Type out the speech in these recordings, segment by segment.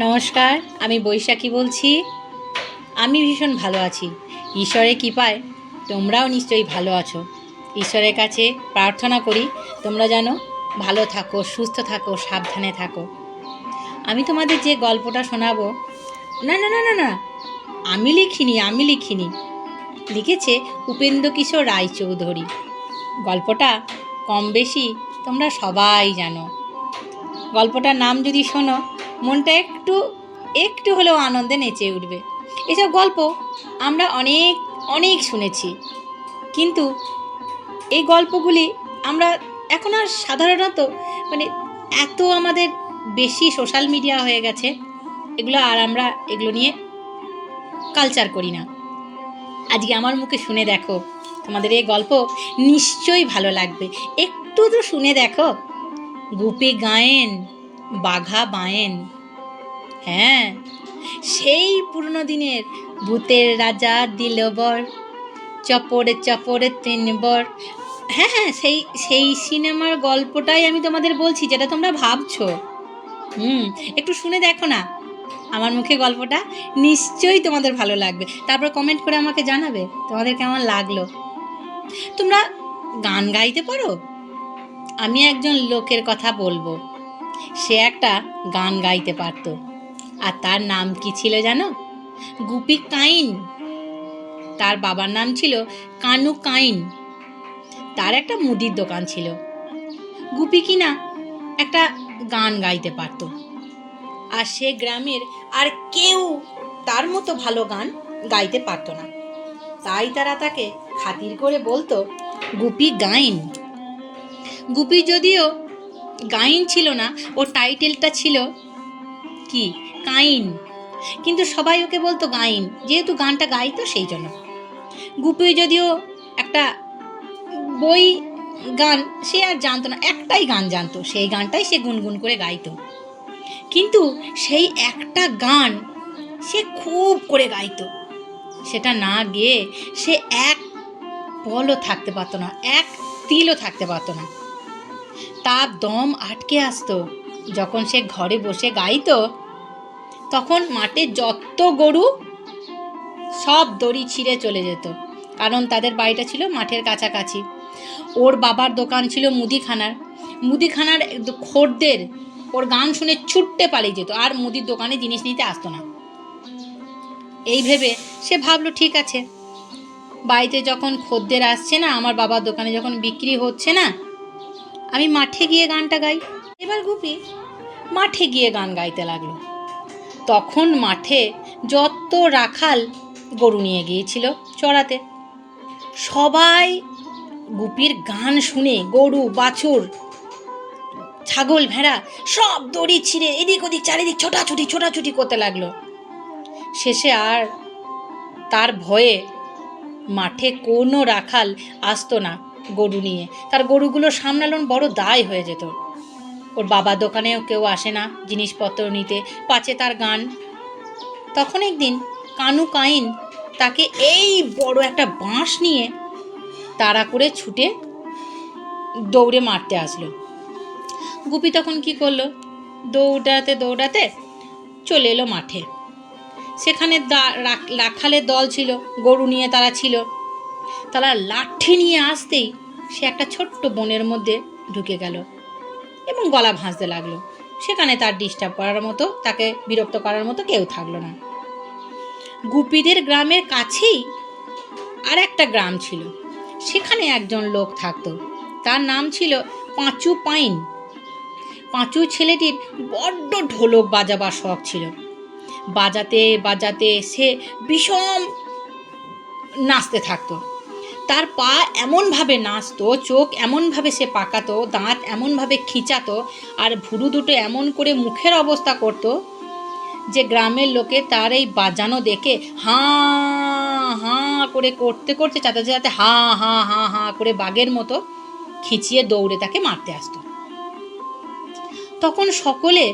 নমস্কার, আমি বৈশাখী বলছি। আমি ভীষণ ভালো আছি। ঈশ্বরের কৃপায় তোমরাও নিশ্চয়ই ভালো আছো। ঈশ্বরের কাছে প্রার্থনা করি তোমরা যেন ভালো থাকো, সুস্থ থাকো, সাবধানে থাকো। আমি তোমাদের যে গল্পটা শোনাবো, না না না না না আমি লিখিনি, লিখেছে উপেন্দ্রকিশোর রায়চৌধুরী। গল্পটা কম বেশি তোমরা সবাই জানো। গল্পটার নাম যদি শোনো, মনটা একটু একটু হলেও আনন্দে নেচে উঠবে। এসব গল্প আমরা অনেক অনেক শুনেছি, কিন্তু এই গল্পগুলি আমরা এখন আর সাধারণত মানে এত আমাদের বেশি সোশ্যাল মিডিয়া হয়ে গেছে, আমরা এগুলো নিয়ে কালচার করি না। আজকে আমার মুখে শুনে দেখো, তোমাদের এই গল্প নিশ্চয়ই ভালো লাগবে। একটু তো শুনে দেখো। গুপি গায়েন, বাঘা বায়েন। হ্যাঁ, সেই পুরনো দিনের ভূতের রাজা দিলবর, চপরে চপরে তিনবর। হ্যাঁ হ্যাঁ, সেই সেই সিনেমার গল্পটাই আমি তোমাদের বলছি, যেটা তোমরা ভাবছো। একটু শুনে দেখো না আমার মুখে গল্পটা, নিশ্চয়ই তোমাদের ভালো লাগবে। তারপর কমেন্ট করে আমাকে জানাবে তোমাদের কেমন লাগলো। তোমরা গান গাইতে পারো? আমি একজন লোকের কথা বলবো, সে একটা গান গাইতে পারতো। আর তার নাম কি ছিল জানো? গুপি কাইন। তার বাবার নাম ছিল কানু কাইন। তার একটা মুদির দোকান ছিল। গুপি কিনা একটা গান গাইতে পারত, আর সে গ্রামের আর কেউ তার মতো ভালো গান গাইতে পারত না। তাই তারা তাকে খাতির করে বলতো গুপি গাইন। গুপি যদিও গাইন ছিল না, ওর টাইটেলটা ছিল কি, কাইন, কিন্তু সবাই ওকে বলতো গাইন, যেহেতু গানটা গাইতো সেই জন্য। গুপি যদিও একটা বই গান সে আর জানতো না, একটাই গান জানতো, সেই গানটাই সে গুনগুন করে গাইতো। কিন্তু সেই একটা গান সে খুব করে গাইতো, সেটা না গেয়ে সে এক পলও থাকতে পারতো না, এক তিলও থাকতে পারতো না। তার দম আটকে আসতো। যখন সে ঘরে বসে গাইতো, তখন মাঠে যত গরু সব দড়ি ছিঁড়ে চলে যেত, কারণ তাদের বাড়িটা ছিল মাঠের কাছাকাছি। ওর বাবার দোকান ছিল মুদিখানার খদ্দের ওর গান শুনে ছুটতে পালিয়ে যেত, আর মুদির দোকানে জিনিস নিতে আসতো না। এই ভেবে সে ভাবলো, ঠিক আছে, বাড়িতে যখন খদ্দের আসছে না, আমার বাবার দোকানে যখন বিক্রি হচ্ছে না, আমি মাঠে গিয়ে গানটা গাই। এবার গুপি মাঠে গিয়ে গান গাইতে লাগলো। তখন মাঠে যত রাখাল গরু নিয়ে গিয়েছিল চড়াতে, সবাই গুপির গান শুনে গরু, বাছুর, ছাগল, ভেড়া সব দড়ি ছিঁড়ে এদিক ওদিক চারিদিক ছোটাছুটি করতে লাগলো। শেষে আর তার ভয়ে মাঠে কোনো রাখাল আসতো না গরু নিয়ে। তার গরুগুলো সামলানোর বড় দায় হয়ে যেত। ওর বাবার দোকানেও কেউ আসে না জিনিসপত্র নিতে, পাছে তার গান। তখন একদিন কানু কাইন তাকে এই বড় একটা বাঁশ নিয়ে তাড়া করে ছুটে দৌড়ে মারতে আসলো। গুপি তখন কি করলো, দৌড়াতে চলে এলো মাঠে। সেখানে রাখালের দল ছিল, গরু নিয়ে তারা ছিল। তারা লাঠি নিয়ে আসতেই সে একটা ছোট্ট বনের মধ্যে ঢুকে গেল এবং গলা ভাঁজতে লাগলো। সেখানে তার ডিস্টার্ব করার মতো, তাকে বিরক্ত করার মতো কেউ থাকলো না। গুপিদের গ্রামের কাছেই আর একটা গ্রাম ছিল, সেখানে একজন লোক থাকতো। তার নাম ছিল পাঁচু পাইন। পাঁচু ছেলেটির বড্ড ঢোলক বাজাবার শখ ছিল। বাজাতে বাজাতে সে বিষম নাচতে থাকতো। তার পা এমনভাবে নাচতো, চোখ এমনভাবে সে পাকাতো, দাঁত এমনভাবে খিঁচাতো, আর ভুরু দুটো এমন করে মুখের অবস্থা করতো যে গ্রামের লোকে তার এই বাজানো দেখে হাঁ হাঁ করে করতে যাতে হাঁ হাঁ হাঁ হাঁ করে বাঘের মতো খিঁচিয়ে দৌড়ে তাকে মারতে আসতো। তখন সকলে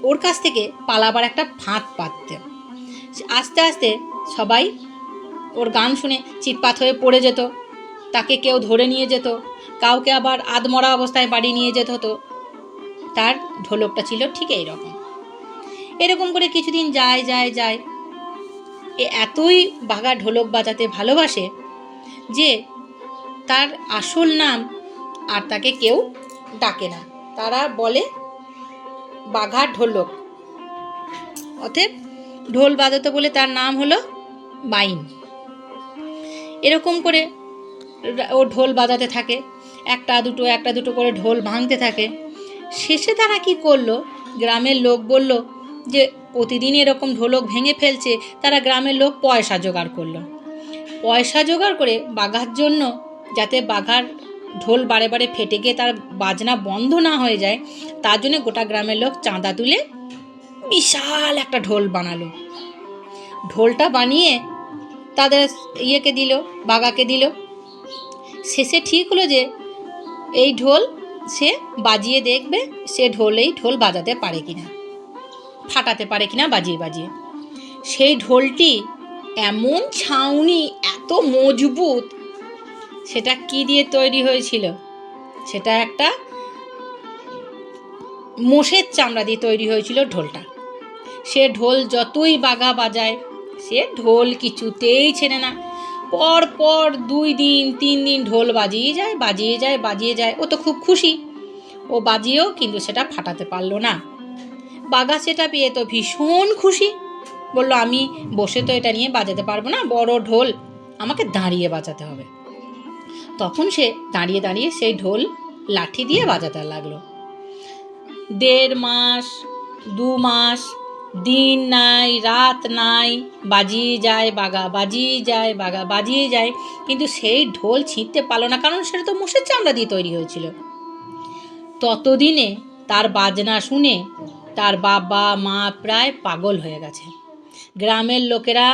ওর কাছ থেকে পালাবার একটা ফাঁদ পাতত। আস্তে আস্তে সবাই ওর গান শুনে চিৎপাত হয়ে পড়ে যেত, তাকে কেউ ধরে নিয়ে যেত, কাউকে আবার আধমরা অবস্থায় বাড়ি নিয়ে যেতে হতো। তার ঢোলকটা ছিল ঠিক এই রকম। এরকম করে কিছুদিন যায় যায় যায়, এতই বাঘা ঢোলক বাজাতে ভালোবাসে যে তার আসল নাম আর তাকে কেউ ডাকে না, তারা বলে বাঘা ঢোলক। অতএব ঢোল বাজাতো বলে তার নাম হলো বাইন। এরকম করে ও ঢোল বাজাতে থাকে, একটা দুটো করে ঢোল ভাঙতে থাকে। শেষে তারা কি করলো, গ্রামের লোক বলল যে প্রতিদিন এরকম ঢোলক ভেঙে ফেলছে, তারা গ্রামের লোক পয়সা জোগাড় করলো। পয়সা জোগাড় করে বাঘার জন্য, যাতে বাঘার ঢোল বারে বারে ফেটে গিয়ে তার বাজনা বন্ধ না হয়ে যায়, তার জন্য গোটা গ্রামের লোক চাঁদা তুলে বিশাল একটা ঢোল বানালো। ঢোলটা বানিয়ে তাদের ইয়েকে দিল, বাঘাকে দিল। শেষে ঠিক হলো যে এই ঢোল সে বাজিয়ে দেখবে, সে ঢোল বাজাতে পারে কিনা, ফাটাতে পারে কিনা বাজিয়ে বাজিয়ে। সেই ঢোলটি এমন ছাউনি, এত মজবুত, সেটা কি দিয়ে তৈরি হয়েছিল, সেটা একটা মোষের চামড়া দিয়ে তৈরি হয়েছিল ঢোলটা। সে ঢোল যতই বাঘা বাজায়, সে ঢোল কিছুতেই ছেড়ে না। পর পর 2 দিন 3 দিন ঢোল বাজিয়ে যায়। ও তো খুব খুশি, ও বাজিয়েও কিন্তু সেটা ফাটাতে পারলো না। বাঘা সেটা পেয়ে তো ভীষণ খুশি, বলল আমি বসে তো এটা নিয়ে বাজাতে পারবো না, বড় ঢোল, আমাকে দাঁড়িয়ে বাজাতে হবে। তখন সে দাঁড়িয়ে দাঁড়িয়ে সেই ঢোল লাঠি দিয়ে বাজাতে লাগলো। 1.5 মাস 2 মাস, দিন নাই রাত নাই, বাজিয়ে যায় বাঘা, বাজিয়ে যায়, কিন্তু সেই ঢোল ছিঁড়তে পারলো না, কারণ সেটা তো মোষের চামড়া দিয়ে তৈরি হয়েছিল। ততদিনে তার বাজনা শুনে তার বাবা মা প্রায় পাগল হয়ে গেছে। গ্রামের লোকেরা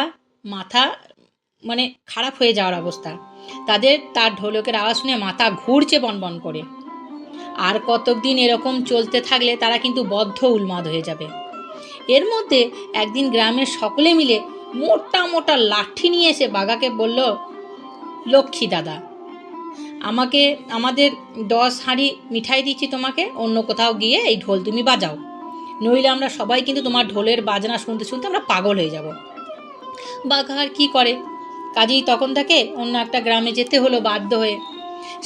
মাথা খারাপ হয়ে যাওয়ার অবস্থা, তার ঢোলকের আওয়াজ শুনে মাথা ঘুরছে বনবন করে। আর কতদিন এরকম চলতে থাকলে তারা কিন্তু বদ্ধ উন্মাদ হয়ে যাবে। এর মধ্যে একদিন গ্রামের সকলে মিলে মোটা মোটা লাঠি নিয়ে এসে বাঘাকে বলল, লক্ষ্মী দাদা, আমাদের 10 হাঁড়ি মিঠাই দিচ্ছি তোমাকে, অন্য কোথাও গিয়ে এই ঢোল তুমি বাজাও, নইলে আমরা সবাই কিন্তু তোমার ঢোলের বাজনা শুনতে শুনতে আমরা পাগল হয়ে যাব। বাঘা আর কী করে, কাজেই তখন তাকে অন্য একটা গ্রামে যেতে হলো বাধ্য হয়ে।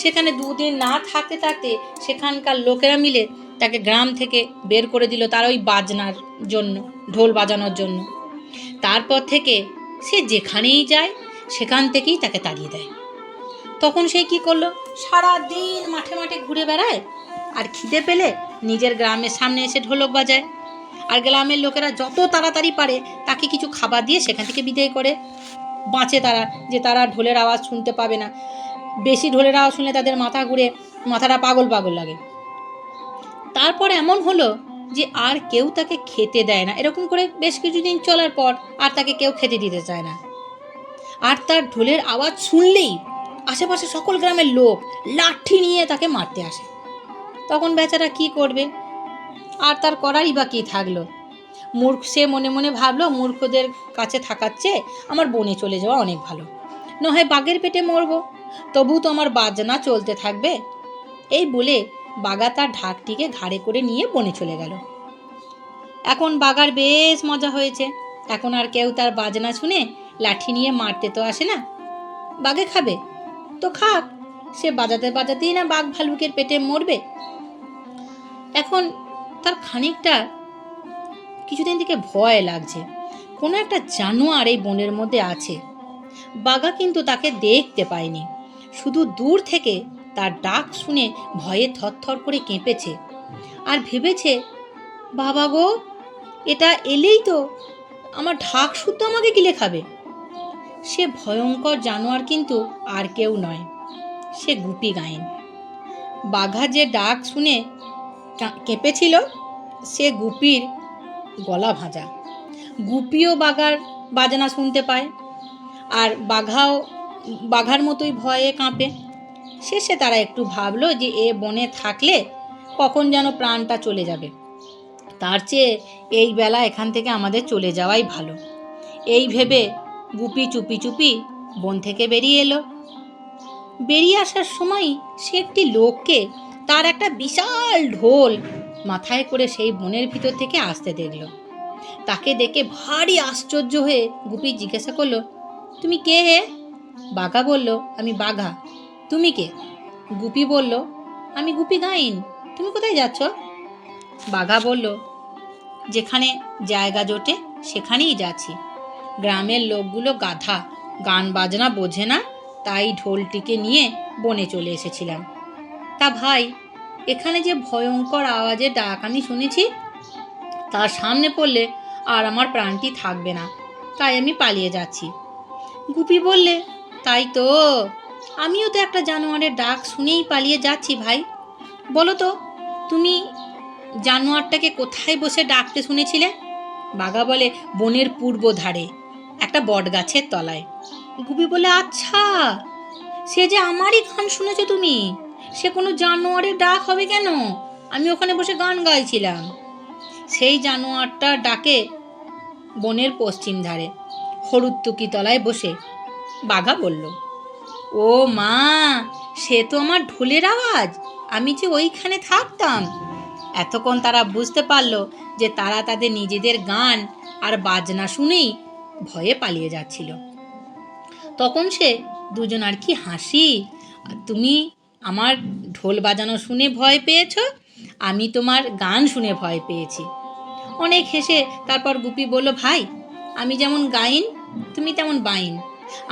সেখানে 2 দিন না থাকতে থাকতে সেখানকার লোকেরা মিলে তাকে গ্রাম থেকে বের করে দিল, তার ওই বাজনার জন্য, ঢোল বাজানোর জন্য। তারপর থেকে সে যেখানেই যায় সেখান থেকেই তাকে তাড়িয়ে দেয়। তখন সে কি করলো, সারা দিন মাঠে মাঠে ঘুরে বেড়ায়, আর খিদে পেলে নিজের গ্রামের সামনে এসে ঢোলক বাজায়। আর গ্রামের লোকেরা যত তাড়াতাড়ি পারে তাকে কিছু খাবার দিয়ে সেখান থেকে বিদায় করে, বাঁচে তারা, যে তারা ঢোলের আওয়াজ শুনতে পাবে না। বেশি ঢোলের আওয়াজ শুনলে তাদের মাথা ঘুরে, মাথাটা পাগল পাগল লাগে। তারপর এমন হলো যে আর কেউ তাকে খেতে দেয় না। এরকম করে বেশ কিছুদিন চলার পর আর তাকে কেউ খেতে দিতে চায় না। আর তার ঢোলের আওয়াজ শুনলেই আশেপাশে সকল গ্রামের লোক লাঠি নিয়ে তাকে মারতে আসে। তখন বেচারা কি করবে, আর তার করারই বা কী থাকলো। সে মনে মনে ভাবলো, মূর্খদের কাছে থাকার চেয়ে আমার বনে চলে যাওয়া অনেক ভালো, নয় বাঘের পেটে মরবো, তবু তো আমার বাজনা চলতে থাকবে। এই বলে বাঘা তার ঢাকটিকে ঘাড়ে করে নিয়ে বনে চলে গেল। এখন বাঘার বেশ মজা হয়েছে, এখন আর কেউ তার বাজনা শুনে লাঠি নিয়ে মারতে তো আসে না। বাঘে খাবে তো খাক, সে বাজাতে বাজাতেই না বাঘ ভালুকের পেটে মরবে। এখন তার খানিকটা কিছুদিন থেকে ভয় লাগছে, কোনো একটা জানোয়ার এই বনের মধ্যে আছে। বাঘা কিন্তু তাকে দেখতে পায়নি, শুধু দূর থেকে তার ডাক শুনে ভয়ে থরথর করে কেঁপেছে, আর ভেবেছে, বাবা গো, এটা এলেই তো আমার ঢাক শুদ্ধ আমাকে গিলে খাবে। সে ভয়ঙ্কর জানোয়ার কিন্তু আর কেউ নয়, সে গুপি গাইন। বাঘা যে ডাক শুনে কেঁপেছিল, সে গুপির গলা ভাঁজা। গুপিও বাঘার বাজনা শুনতে পায়, আর বাঘার মতোই ভয়ে কাঁপে। শেষে তারা একটু ভাবলো যে এ বনে থাকলে কখন যেন প্রাণটা চলে যাবে, তার চেয়ে এই বেলা এখান থেকে আমাদের চলে যাওয়াই ভালো। এই ভেবে গুপি চুপি চুপি বন থেকে বেরিয়ে এলো। বেরিয়ে আসার সময় সে একটি লোককে তার একটা বিশাল ঢোল মাথায় করে সেই বনের ভিতর থেকে আসতে দেখল। তাকে দেখে ভারী আশ্চর্য হয়ে গুপি জিজ্ঞাসা করলো, তুমি কে হে? বাঘা বলল, আমি বাঘা। তুমি কে? গুপি বলল, আমি গুপি গাইন। তুমি কোথায় যাচ্ছ? বাঘা বলল, যেখানে জায়গা জোটে সেখানেই যাচ্ছি। গ্রামের লোকগুলো গাধা, গান বাজনা বোঝে না, তাই ঢোলটিকে নিয়ে বনে চলে এসেছিলাম। তা ভাই, এখানে যে ভয়ঙ্কর আওয়াজের ডাক আমি শুনেছি, তার সামনে পড়লে আর আমার প্রাণটি থাকবে না, তাই আমি পালিয়ে যাচ্ছি। গুপি বললে, তাই তো, আমিও তো একটা জানোয়ারের ডাক শুনেই পালিয়ে যাচ্ছি ভাই। বলো তো, তুমি জানোয়ারটাকে কোথায় বসে ডাকতে শুনেছিলে? বাঘা বলে, বনের পূর্ব ধারে একটা বট গাছের তলায়। গুপি বলে, আচ্ছা, সে যে আমারই গান শুনেছো তুমি। সে কোনো জানোয়ারের ডাক হবে কেন? আমি ওখানে বসে গান গাইছিলাম। সেই জানোয়ারটার ডাকে বনের পশ্চিম ধারে হরুত্তুকি তলায় বসে। বাঘা বলল, ও মা, সে তো আমার ঢোলের আওয়াজ, আমি যে ওইখানে থাকতাম। এতক্ষণ তারা বুঝতে পারল যে তারা তাদের নিজেদের গান আর বাজনা শুনেই ভয়ে পালিয়ে যাচ্ছিল। তখন সে দুজন আর কি হাসি। তুমি আমার ঢোল বাজানো শুনে ভয় পেয়েছ, আমি তোমার গান শুনে ভয় পেয়েছি। অনেক হেসে তারপর গুপি বলল, ভাই, আমি যেমন গাইন তুমি তেমন বাইন।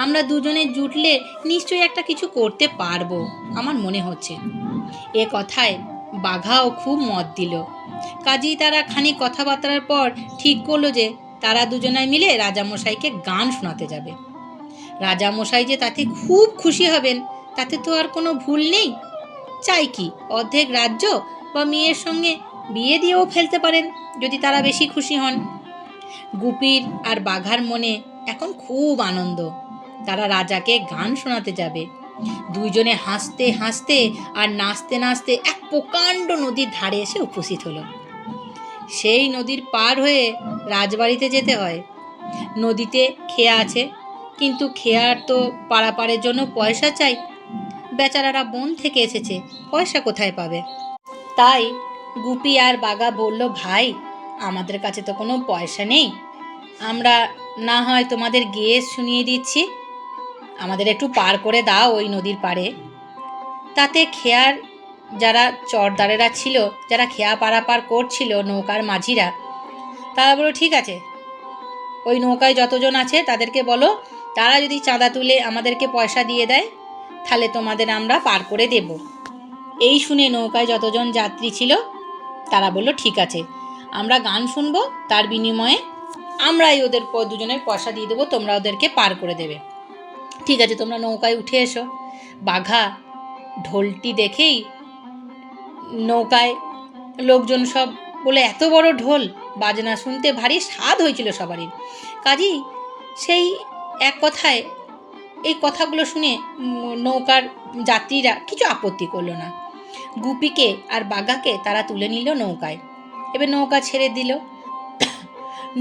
আমরা দুজনে জুটলে নিশ্চয়ই একটা কিছু করতে পারবো, আমার মনে হচ্ছে। এ কথায় বাঘাও খুব মত দিল। কাজেই তারা খানিক কথাবার্তার পর ঠিক করলো যে তারা দুজনায় মিলে রাজামশাইকে গান শোনাতে যাবে। রাজামশাই যে তাতে খুব খুশি হবেন, তাতে তো আর কোনো ভুল নেই। চাই কি, অর্ধেক রাজ্য বা মেয়ের সঙ্গে বিয়ে দিয়েও ফেলতে পারেন যদি তারা বেশি খুশি হন। গুপির আর বাঘার মনে এখন খুব আনন্দ। তারা রাজাকে গান শোনাতে যাবে। দুইজনে হাসতে হাসতে আর নাচতে নাচতে এক প্রকাণ্ড নদীর ধারে এসে উপস্থিত হলো। সেই নদীর পার হয়ে রাজবাড়িতে যেতে হয়। নদীতে খেয়া আছে, কিন্তু খেয়ার তো পারাপারের জন্য পয়সা চাই। বেচারারা বন থেকে এসেছে, পয়সা কোথায় পাবে? তাই গুপি আর বাঘা বলল, ভাই, আমাদের কাছে তো কোনো পয়সা নেই, আমরা না হয় তোমাদের গিয়ে শুনিয়ে দিচ্ছি, আমাদের একটু পার করে দাও ওই নদীর পাড়ে। তাতে খেয়ার যারা চরদারেরা ছিল, যারা খেয়া পারাপার করছিল, নৌকার মাঝিরা, তারা বলল, ঠিক আছে, ওই নৌকায় যতজন আছে তাদেরকে বলো, তারা যদি চাঁদা তুলে আমাদেরকে পয়সা দিয়ে দেয়, তাহলে তোমাদের আমরা পার করে দেব। এই শুনে নৌকায় যতজন যাত্রী ছিল তারা বলল, ঠিক আছে, আমরা গান শুনবো, তার বিনিময়ে আমরাই ওদের দুজনের পয়সা দিয়ে দেবো, তোমরা ওদেরকে পার করে দেবে। ঠিক আছে, তোমরা নৌকায় উঠে এসো। বাঘা ঢোলটি দেখেই নৌকায় লোকজন সব বলে, এত বড় ঢোল বাজনা শুনতে ভারী স্বাদ হয়েছিল সবারই। কাজেই সেই এক কথায় এই কথাগুলো শুনে নৌকার যাত্রীরা কিছু আপত্তি করলো না। গুপিকে আর বাঘাকে তারা তুলে নিল নৌকায়। এবার নৌকা ছেড়ে দিল।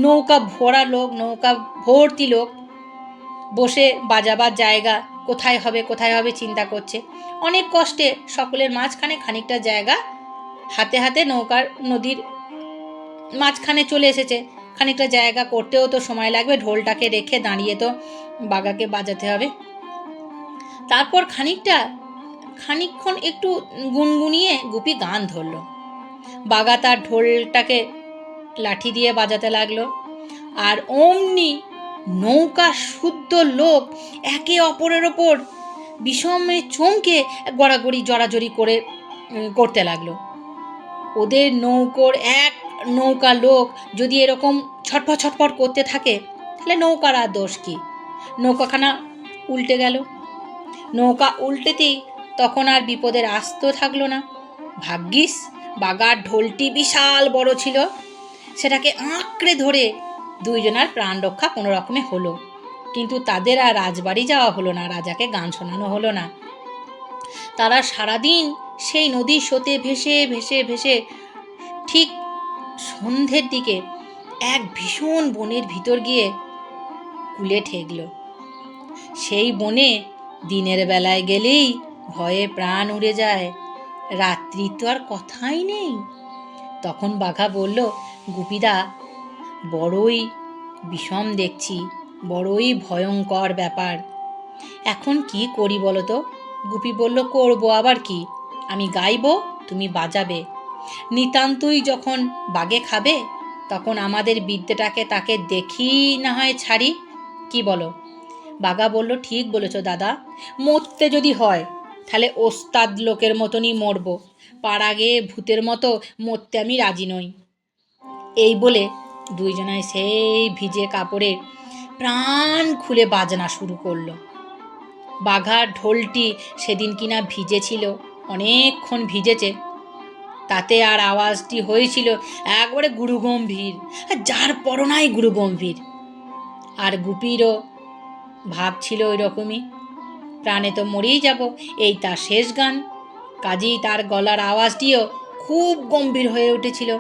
নৌকা ভরা লোক, নৌকা ভর্তি লোক বসে বাজাবার জায়গা কোথায় হবে কোথায় হবে চিন্তা করছে। অনেক কষ্টে সকলের মাঝখানে খানিকটা জায়গা হাতে হাতে নৌকার নদীর মাঝখানে চলে এসেছে। খানিকটা জায়গা করতেও তো সময় লাগবে, ঢোলটাকে রেখে দাঁড়িয়ে তো বাঘাকে বাজাতে হবে। তারপর খানিকক্ষণ একটু গুনগুনিয়ে গুপি গান ধরল। বাঘা তার ঢোলটাকে লাঠি দিয়ে বাজাতে লাগলো। আর অমনি নৌকা শুদ্ধ লোক একে অপরের ওপর বিষমে চমকে গড়াগড়ি জড়াজড়ি করতে লাগলো। ওদের নৌকা লোক যদি এরকম ছটফট ছটফট করতে থাকে, তাহলে নৌকার আর দোষ কি? নৌকাখানা উল্টে গেল। নৌকা উল্টেতেই তখন আর বিপদের আস্ত থাকলো না। ভাগ্যিস বাঘার ঢোলটি বিশাল বড় ছিল, সেটাকে আঁকড়ে ধরে দুইজনার প্রাণ রক্ষা কোনো রকমে হলো। কিন্তু তাদের আর রাজবাড়ি যাওয়া হলো না, রাজাকে গান শোনানো হলো না। তারা সারাদিন সেই নদীর স্রোতে ভেসে ভেসে ভেসে ঠিক সন্ধ্যের দিকে এক ভীষণ বনের ভিতর গিয়ে কুলে ঠেকল। সেই বনে দিনের বেলায় গেলেই ভয়ে প্রাণ উড়ে যায়, রাত্রি তো আর কথাই নেই। তখন বাঘা বলল, গুপিদা, বড়ই বিষম দেখছি, বড়ই ভয়ঙ্কর ব্যাপার। এখন কি করি বলো তো? গুপি বলল, করবো আবার কি, আমি গাইবো, তুমি বাজাবে। নিতান্তই যখন বাগে খাবে, তখন আমাদের বিদ্যেটাকে তাকে দেখি না হয় ছাড়ি, কি বলো? বাঘা বলল, ঠিক বলেছ দাদা, মরতে যদি হয় তাহলে ওস্তাদ লোকের মতনই মরবো, পাড়াগে ভূতের মতো মরতে আমি রাজি নই। এই বলে দুইজনায় সেই ভিজে কাপড়ে প্রাণ খুলে বাজনা শুরু করলো। বাঘার ঢোলটি সেদিন কিনা ভিজেছিল, অনেকক্ষণ ভিজেছে, তাতে আর আওয়াজটি হয়েছিল একবারে গুরুগম্ভীর, যার পরনাই গুরুগম্ভীর। আর গুপিরও ভাব ছিল ওই রকমই, প্রাণে তো মরেই যাব, এই তার শেষ গান। কাজেই তার গলার আওয়াজটিও খুব গম্ভীর হয়ে উঠেছিল,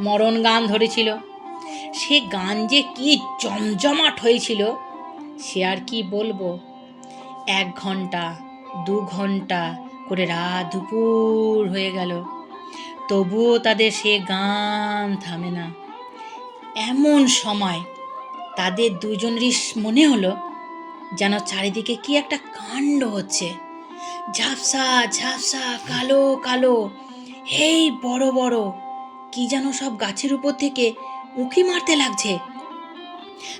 মরণ গান ধরেছিল। সে গান যে কি জমজমাট হয়েছিল সে আর কি বলবো। 1 ঘন্টা 2 ঘন্টা করে রাত দুপুর হয়ে গেল, তবুও তাদের সে গান থামে না। এমন সময় তাদের দুজনেরই মনে হলো যেন চারিদিকে কি একটা কাণ্ড হচ্ছে। ঝাপসা ঝাপসা, কালো কালো, এই বড় বড় কি যেন সব গাছের উপর থেকে উঁকি মারতে লাগছে।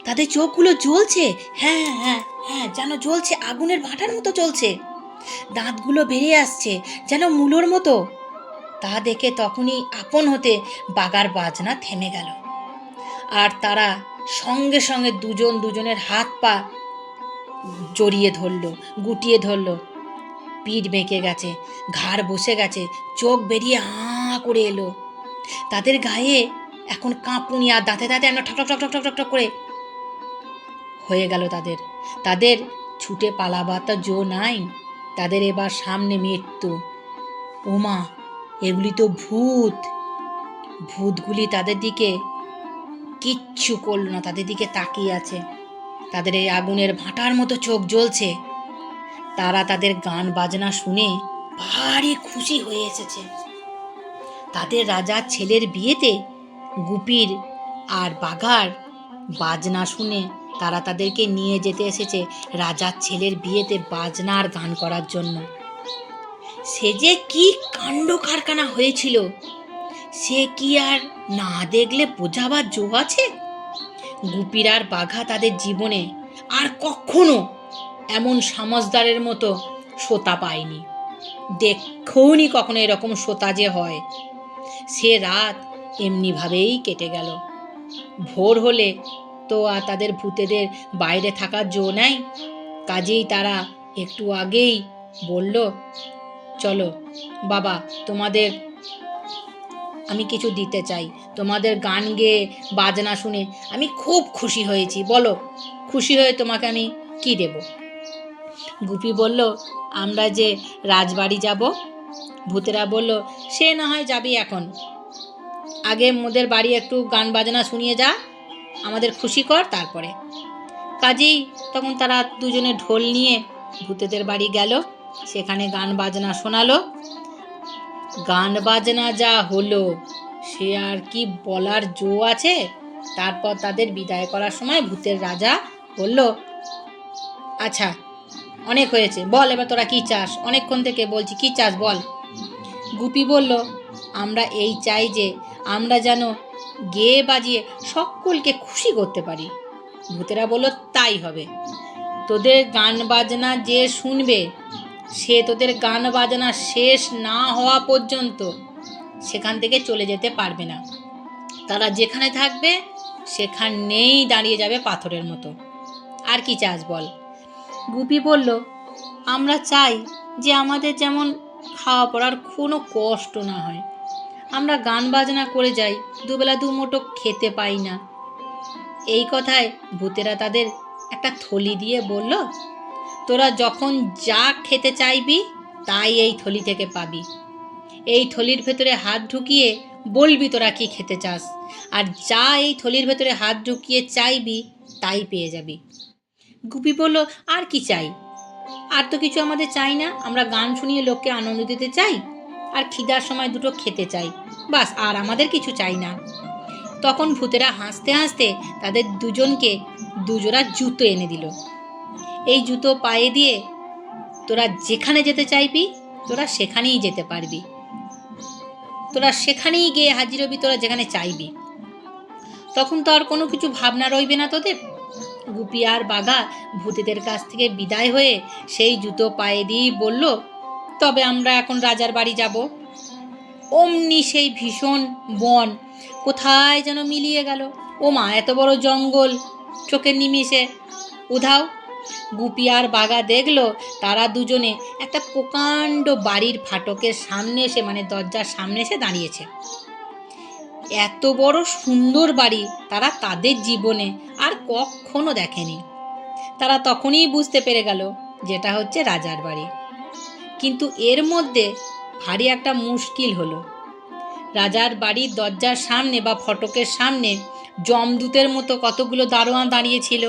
তাদের চোখগুলো জ্বলছে, হ্যাঁ হ্যাঁ হ্যাঁ, যেন জ্বলছে, আগুনের ভাটার মতো জ্বলছে। দাঁতগুলো বেরিয়ে আসছে যেন মূলোর মতো। তা দেখে তখনই আপন হতে বাগার বাজনা থেমে গেল। আর তারা সঙ্গে সঙ্গে দুজন দুজনের হাত পা জড়িয়ে ধরলো, গুটিয়ে ধরলো। পিঠ বেঁকে গেছে, ঘাড় বসে গেছে, চোখ বেরিয়ে করে এলো। তাদের গায়ে এখন কাঁপুনি, আর দাঁতে দাঁতে আমরা ঠক ঠক ঠক ঠক ঠক ঠক করে হয়ে গেল তাদের। তাদের ছুটে পালাবার তো জো নাই, তাদের এবার সামনে মৃত্যু। ওমা, এগুলি তো ভূত। ভূতগুলি তাদের দিকে কিচ্ছু করল না, তাদের দিকে তাকিয়ে আছে। তাদের এই আগুনের ভাটার মতো চোখ জ্বলছে। তারা তাদের গান বাজনা শুনে ভারী খুশি হয়ে এসেছে। তাদের রাজার ছেলের বিয়েতে গুপির আর বাঘার বাজনা শুনে তারা তাদেরকে নিয়ে যেতে এসেছে রাজার ছেলের বিয়েতে বাজনা আর গান করার জন্য। সে যে কি কাণ্ড কারখানা হয়েছিল সে কি আর না দেখলে বোঝাবার জো আছে? গুপির আর বাঘা তাদের জীবনে আর কখনো এমন সমজদারের মতো শ্রোতা পায়নি, দেখোনি কখনো এরকম শ্রোতা যে হয়। সে রাত এমনিভাবেই কেটে গেল। ভোর হলে তো আর তাদের ভূতেদের বাইরে থাকার জো নাই। কাজেই তারা একটু আগেই বলল, চলো বাবা, তোমাদের আমি কিছু দিতে চাই। তোমাদের গান গেয়ে বাজনা শুনে আমি খুব খুশি হয়েছি, বলো খুশি হয়ে তোমাকে আমি কি দেব? গুপি বলল, আমরা যে রাজবাড়ি যাব। ভূতেরা বলল, সে না হয় যাবি, এখন আগে মোদের বাড়ি একটু গান বাজনা শুনিয়ে যা, আমাদের খুশি কর, তারপরে। কাজেই তখন তারা দুজনে ঢোল নিয়ে ভূতেদের বাড়ি গেল, সেখানে গান বাজনা শোনালো। গান বাজনা যা হলো সে আর কি বলার জো আছে। তারপর তাদের বিদায় করার সময় ভূতের রাজা বলল, আচ্ছা অনেক হয়েছে, বল এবার তোরা কি চাস? অনেকক্ষণ থেকে বলছি, কি চাস বল? গুপি বলল, আমরা এই চাই যে আমরা যেন গেয়ে বাজিয়ে সকলকে খুশি করতে পারি। ভূতেরা বলল, তাই হবে। তোদের গান বাজনা যে শুনবে সে তোদের গান বাজনা শেষ না হওয়া পর্যন্ত সেখান থেকে চলে যেতে পারবে না। তারা যেখানে থাকবে সেখানেই দাঁড়িয়ে যাবে পাথরের মতো। আর কি চাস বল? গুপি বলল, আমরা চাই যে আমাদের যেমন খাওয়া পড়ার কোনো কষ্ট না হয়। আমরা গান বাজনা করে যাই, দুবেলা দুমুঠো খেতে পাই না। এই কথায় ভূতেরা তাদের একটা থলি দিয়ে বলল, তোরা যখন যা খেতে চাইবি তাই এই থলি থেকে পাবি। এই থলির ভেতরে হাত ঢুকিয়ে বলবি তোরা কি খেতে চাস, আর যা এই থলির ভেতরে হাত ঢুকিয়ে চাইবি তাই পেয়ে যাবি। গুপি বলল, আর কি চাই? আর তো কিছু আমাদের চাই না, আমরা গান শুনিয়ে লোককে আনন্দ দিতে চাই আর খিদার সময় দুটো খেতে চাই, বাস, আর আমাদের কিছু চাই না। তখন ভূতেরা হাসতে হাসতে তাদের দুজনকে দুজোড়া জুতো এনে দিল। এই জুতো পায়ে দিয়ে তোরা যেখানে যেতে চাইবি তোরা সেখানেই যেতে পারবি, তোরা সেখানেই গিয়ে হাজির হবি, তোরা যেখানে চাইবি। তখন তো আর কোনো কিছু ভাবনা রইবে না তোদের। গুপি আর বাঘা ভূতেদের কাছ থেকে বিদায় হয়ে সেই জুতো পায়ে দিয়েই বলল, তবে আমরা এখন রাজার বাড়ি যাব। অমনি সেই ভীষণ বন কোথায় যেন মিলিয়ে গেল। ও মা, এত বড় জঙ্গল চোখের নিমিষে উধাও। গুপি আর বাঘা দেখলো তারা দুজনে একটা প্রকাণ্ড বাড়ির ফাটকের সামনে এসে, মানে দরজার সামনে এসে দাঁড়িয়েছে। এত বড় সুন্দর বাড়ি তারা তাদের জীবনে আর কখনো দেখেনি। তারা তখনই বুঝতে পেরে গেল যেটা হচ্ছে রাজার বাড়ি। কিন্তু এর মধ্যে ভারী একটা মুশকিল হলো। রাজার বাড়ির দরজার সামনে বা ফটকের সামনে যমদূতের মতো কতগুলো দারোয়ান দাঁড়িয়েছিল।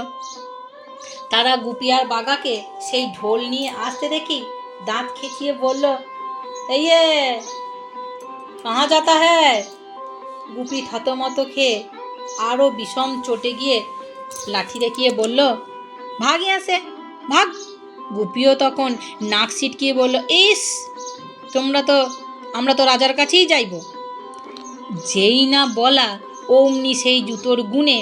তারা গুপি আর বাঘাকে সেই ঢোল নিয়ে আসতে দেখি দাঁত খেঁচিয়ে বলল, এই কাহা যাতা হ্যায়? গুপি থতমত খেয়ে আরও বিষম চটে গিয়ে লাঠি দেখিয়ে বলল, ভাগ আসে ভাগ। গুপিও তখন নাক সিটকিয়ে বলল, ইস, আমরা তো রাজার কাছেই যাইব। যেই না বলা অমনি সেই জুতোর গুণে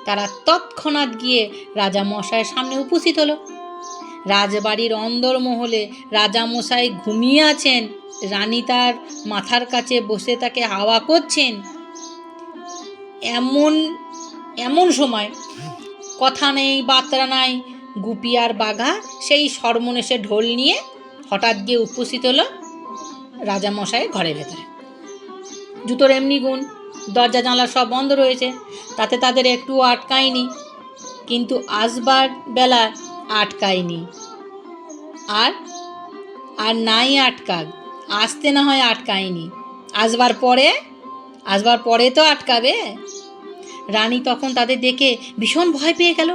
তারা তৎক্ষণাৎ গিয়ে রাজামশাইয়ের সামনে উপস্থিত হলো। রাজবাড়ির অন্দরমহলে রাজামশাই ঘুমিয়ে আছেন, রানী তার মাথার কাছে বসে তাকে হাওয়া করছেন। এমন সময় কথা নেই বার্তা নাই, গুপি আর বাঘা সেই সর্বনেশে ঢোল নিয়ে হঠাৎ গিয়ে উপস্থিত হলো রাজামশাইয়ের ঘরের ভেতরে। জুতোর এমনি গুণ, দরজা জানলা সব বন্ধ রয়েছে, তাতে তাদের একটুও আটকায়নি। কিন্তু আসবার বেলা আটকায়নি, আর আর নাই আটকাক, আসতে না হয় আটকায়নি, আসবার পরে তো আটকাবে। রানী তখন তাদের দেখে ভীষণ ভয় পেয়ে গেল,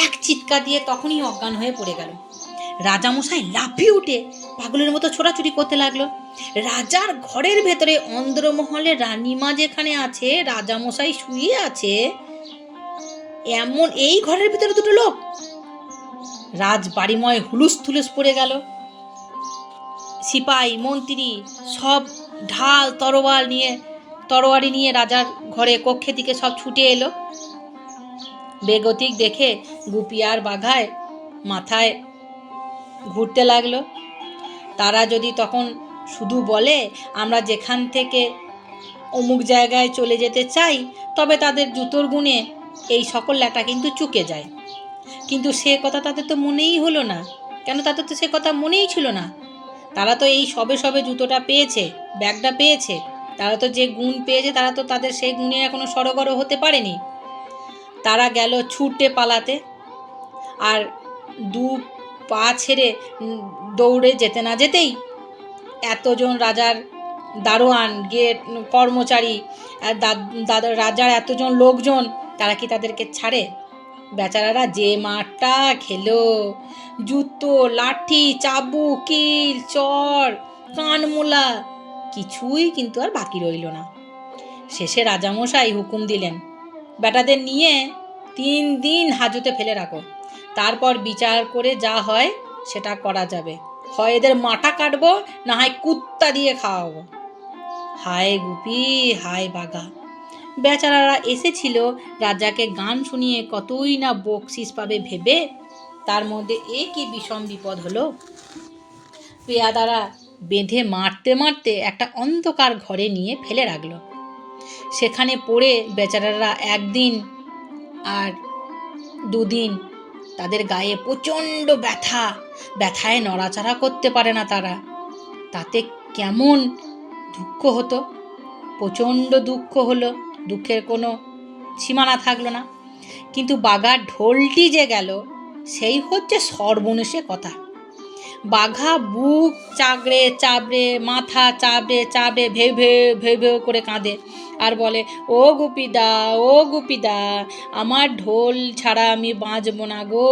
এক চিৎকার দিয়ে তখনই অজ্ঞান হয়ে পড়ে গেল। রাজামশাই লাফিয়ে উঠে পাগলের মতো ছোটাছুটি করতে লাগলো। রাজার ঘরের ভেতরে অন্দরমহলে রানীমা যেখানে আছে, রাজামশাই শুয়ে আছে, এমন এই ঘরের ভেতরে দুটো লোক। রাজবাড়িময় হুলুস থুলুস পড়ে গেল। সিপাই মন্ত্রী সব ঢাল তরোয়ারি নিয়ে রাজার ঘরে কক্ষে দিকে সব ছুটে এলো। বেগতিক দেখে গুপি আর বাঘায় মাথায় ঘুরতে লাগলো। তারা যদি তখন শুধু বলে আমরা যেখান থেকে অমুক জায়গায় চলে যেতে চাই, তবে তাদের জুতোর গুণে এই সকল ল্যাটা কিন্তু চুকে যায়। কিন্তু সে কথা তাদের তো মনেই হলো না। কেন তাদের তো সে কথা মনেই ছিল না। তারা তো এই সবে জুতোটা পেয়েছে, ব্যাগটা পেয়েছে, তারা তো যে গুণ পেয়েছে তারা তো তাদের সেই গুণে এখনো সড়গড় হতে পারেনি। তারা গেল ছুটে পালাতে, আর দু পা ছেড়ে দৌড়ে যেতে না যেতেই এতজন রাজার দারোয়ান, গেট কর্মচারী, রাজার এতজন লোকজন, তারা কি তাদেরকে ছাড়ে? বেচারারা যে মারটা খেলো, জুতো, লাঠি, চাবুক, কিল, চর, কানমোলা, কিছুই কিন্তু আর বাকি রইল না। শেষে রাজামশাই হুকুম দিলেন, বেটাদের নিয়ে 3 দিন হাজতে ফেলে রাখো, তারপর বিচার করে যা হয় সেটা করা যাবে। হয় এদের মাথা কাটবো, না হয় কুত্তা দিয়ে খাওয়াবো। হায় গুপি, হায় বাঘা, বেচারারা এসেছিল রাজাকে গান শুনিয়ে কতই না বকশিস পাবে ভেবে, তার মধ্যে কি বিষম বিপদ হলো। পেয়াদারা বেঁধে মারতে মারতে একটা অন্ধকার ঘরে নিয়ে ফেলে রাখলো। সেখানে পড়ে বেচারারা 1 দিন আর 2 দিন তাদের গায়ে প্রচণ্ড ব্যথায় নড়াচড়া করতে পারে না তারা। তাতে কেমন দুঃখ হতো, প্রচণ্ড দুঃখ হলো, দুঃখের কোনো সীমানা থাকলো না। কিন্তু বাঘার ঢোলটি যে গেল, সেই হচ্ছে সর্বনেশে কথা। বাঘা বুক চাগড়ে চাবড়ে, মাথা চাবড়ে চাবড়ে ভেউ ভেউ ভেউ ভেউ করে কাঁদে আর বলে, ও গুপিদা, ও গুপিদা, আমার ঢোল ছাড়া আমি বাঁচব না গো,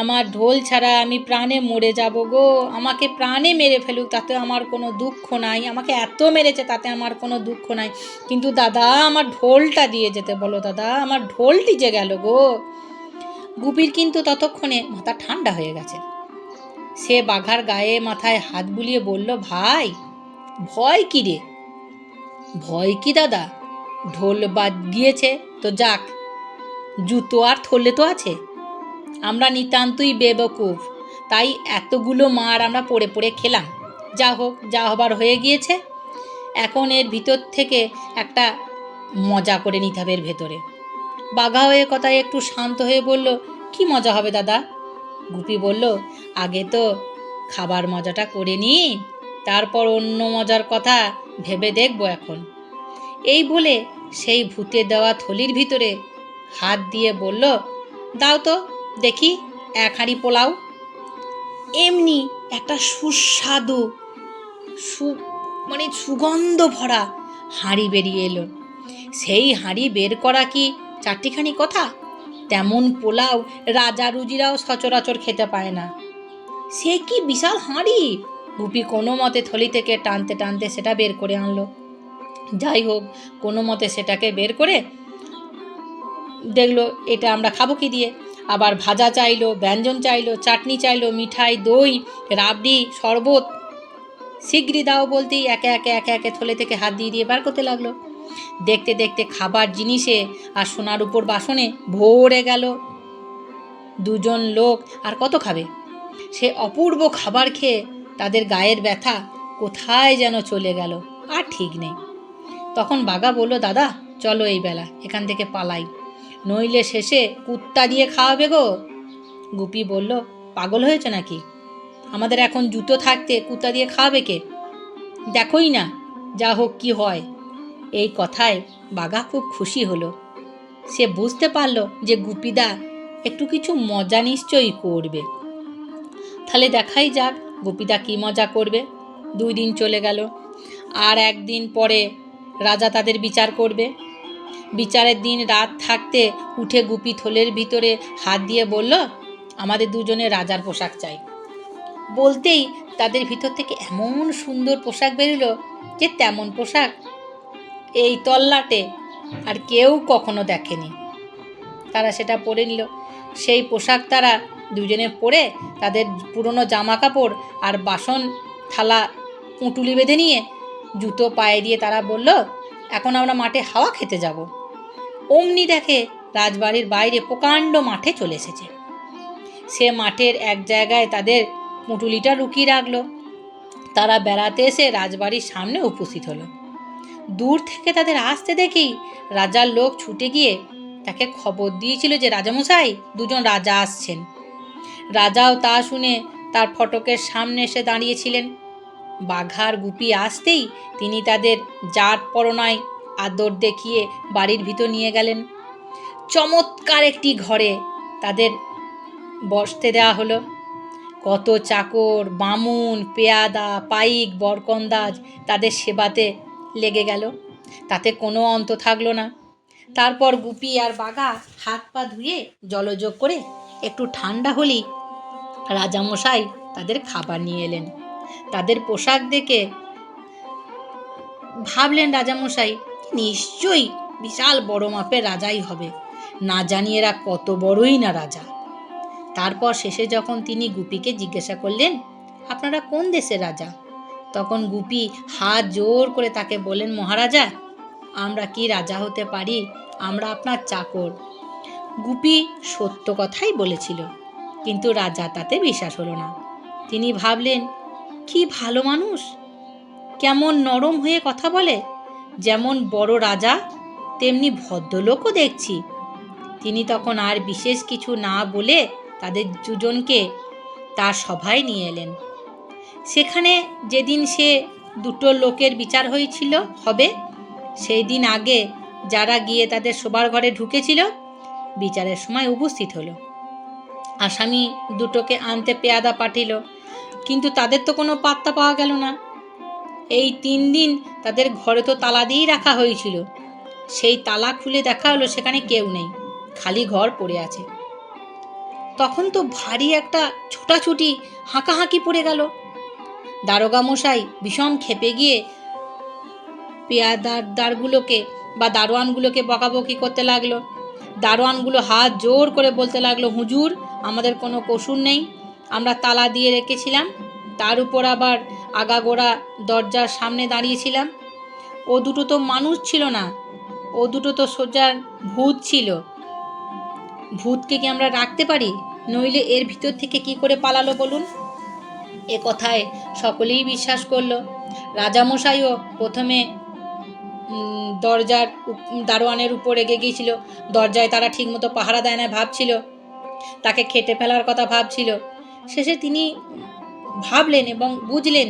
আমার ঢোল ছাড়া আমি প্রাণে মরে যাব গো, আমাকে প্রাণে মেরে ফেলুক তাতে আমার কোনো দুঃখ নাই, আমাকে এত মেরেছে তাতে আমার কোনো দুঃখ নাই, কিন্তু দাদা আমার ঢোলটা দিয়ে যেতে বলো দাদা, আমার ঢোলটি যে গেল গো। গুপির কিন্তু ততক্ষণে মাথা ঠান্ডা হয়ে গেছে। সে বাঘার গায়ে মাথায় হাত বুলিয়ে বলল, ভাই ভয় কি রে? ভয় কি দাদা, ঢোল বাদ গিয়েছে তো যাক, জুতো আর থলে তো আছে, আমরা নিতান্তই বেবকুফ, তাই এতগুলো মার আমরা পড়ে পড়ে খেলাম, যা হোক, যা হবার হয়ে গিয়েছে, এখন এর ভিতর থেকে একটা মজা করে নিতে হবে এর ভেতরে। বাঘা হয়ে কথায় একটু শান্ত হয়ে বলল, কি মজা হবে দাদা? গুপি বলল, আগে তো খাবার মজাটা করে নি, তারপর অন্য মজার কথা ভেবে দেখবো এখন। এই বলে সেই ভূতে দেওয়া থলির ভিতরে হাত দিয়ে বলল, দাও তো দেখি এক হাঁড়ি পোলাও। এমনি একটা সুস্বাদু সুগন্ধ ভরা হাঁড়ি বেরিয়ে এলো। সেই হাঁড়ি বের করা কি চারটিখানি কথা? তেমন পোলাও রাজা রুজিরাও সচরাচর খেতে পায় না। সে কি বিশাল হাঁড়ি! গুপি কোনো মতে থলি থেকে টানতে টানতে সেটা বের করে আনলো। যাই হোক, কোনো মতে সেটাকে বের করে দেখলো, এটা আমরা খাবো কি দিয়ে? আবার ভাজা চাইলো, ব্যঞ্জন চাইলো, চাটনি চাইলো, মিঠাই, দই, রাবড়ি, শরবত। শিগগিরি দাও বলতেই একে একে একে একে থলে থেকে হাত দিয়ে দিয়ে বার করতে লাগলো। দেখতে দেখতে খাবার জিনিসে আর সোনার উপর বাসনে ভরে গেল। দুজন লোক আর কত খাবে? সে অপূর্ব খাবার খেয়ে তাদের গায়ের ব্যথা কোথায় যেন চলে গেল, আর ঠিক নেই। তখন বাঘা বলল, দাদা চলো এই বেলা এখান থেকে পালাই, নইলে শেষে কুত্তা দিয়ে খাওয়াবে গো। গুপি বলল, পাগল হয়েছে নাকি? আমাদের এখন জুতো থাকতে কুত্তা দিয়ে খাওয়াবে কে? দেখোই না যা হোক কি হয়। এই কথায় বাঘা খুব খুশি হলো। সে বুঝতে পারল যে গুপিদা একটু কিছু মজা নিশ্চয়ই করবে। তাহলে দেখাই যাক গুপিদা কি মজা করবে। 2 দিন চলে গেল। আর একদিন পরে রাজা তাদের বিচার করবে। বিচারের দিন রাত থাকতে উঠে গুপি থলের ভিতরে হাত দিয়ে বলল, আমাদের দুজনে রাজার পোশাক চাই। বলতেই তাদের ভিতর থেকে এমন সুন্দর পোশাক বেরোলো যে তেমন পোশাক এই তল্লাটে আর কেউ কখনো দেখেনি। তারা সেটা পরে নিল। সেই পোশাক তারা দুজনে পরে তাদের পুরনো জামা কাপড় আর বাসন থালা পুঁটুলি বেঁধে নিয়ে জুতো পায়ে দিয়ে তারা বলল, এখন আমরা মাঠে হাওয়া খেতে যাব। অমনি দেখে রাজবাড়ির বাইরে প্রকাণ্ড মাঠে চলে এসেছে। সে মাঠের এক জায়গায় তাদের পুঁটুলিটা লুকিয়ে রাখলো। তারা বেড়াতে এসে রাজবাড়ির সামনে উপস্থিত হলো। দূর থেকে তাদের আসতে দেখেই রাজার লোক ছুটে গিয়ে তাকে খবর দিয়েছিল যে রাজামশাই, 2 জন রাজা আসছেন। রাজাও তা শুনে তার ফটকের সামনে এসে দাঁড়িয়েছিলেন। বাঘার গুপি আসতেই তিনি তাদের জাত পরনায় আদর দেখিয়ে বাড়ির ভিতর নিয়ে গেলেন। চমৎকার একটি ঘরে তাদের বসতে দেওয়া হলো। কত চাকর, বামুন, পেয়াদা, পাইক, বরকন্দাজ তাদের সেবাতে লেগে গেল। তাতে কোনো অন্ত থাকলো না। তারপর গুপি আর বাঘা হাত পা ধুয়ে জলযোগ করে একটু ঠান্ডা হলেই রাজামশাই তাদের খাবার নিয়ে এলেন। তাদের পোশাক দেখে ভাবলেন রাজামশাই নিশ্চয়ই বিশাল বড় মাপের রাজাই হবে, না জানি এরা কত বড়ই না রাজা। তারপর শেষে যখন তিনি গুপিকে জিজ্ঞাসা করলেন, আপনারা কোন দেশের রাজা? তখন গুপি হাত জোর করে তাকে বললেন, মহারাজা, আমরা কি রাজা হতে পারি? আমরা আপনার চাকর। গুপি সত্য কথাই বলেছিল, কিন্তু রাজা তাতে বিশ্বাস হলো না। তিনি ভাবলেন, কি ভালো মানুষ, কেমন নরম হয়ে কথা বলে, যেমন বড় রাজা তেমনি ভদ্রলোকও দেখছি। তিনি তখন আর বিশেষ কিছু না বলে তাদের 2 জনকে তার সভায় নিয়ে এলেন। সেখানে যেদিন সে 2টো লোকের বিচার হবে সেই দিন আগে যারা গিয়ে তাদের শোবার ঘরে ঢুকেছিল বিচারের সময় উপস্থিত হলো। আসামি 2টোকে আনতে পেয়াদা পাঠিল। কিন্তু তাদের তো কোনো পাত্তা পাওয়া গেল না। এই 3 দিন তাদের ঘরে তো তালা দিয়েই রাখা হয়েছিল। সেই তালা খুলে দেখা হলো সেখানে কেউ নেই, খালি ঘর পড়ে আছে। তখন তো ভারী একটা ছোটাছুটি হাঁকাহাঁকি পড়ে গেল। দারোগা মশাই ভীষণ ক্ষেপে গিয়ে পেয়াদারগুলোকে বা দারোয়ানগুলোকে বকাবকি করতে লাগলো। দারোয়ানগুলো হাত জোর করে বলতে লাগলো, হুজুর, আমাদের কোনো কসুর নেই, আমরা তালা দিয়ে রেখেছিলাম, তার উপর আবার আগাগোড়া দরজার সামনে দাঁড়িয়েছিলাম। ও দুটো তো মানুষ ছিল না, ও দুটো তো সোজার ভূত ছিল। ভূতকে কি আমরা রাখতে পারি? নইলে এর ভিতর থেকে কি করে পালালো বলুন? এ কথায় সকলেই বিশ্বাস করলো। রাজামশাইও প্রথমে দরজার দারোয়ানের উপর রেগে গিয়েছিল। দরজায় তারা ঠিকমতো পাহারা দেয় না ভাবছিল, তাকে খেটে ফেলার কথা ভাবছিল। শেষে তিনি ভাবলেন এবং বুঝলেন,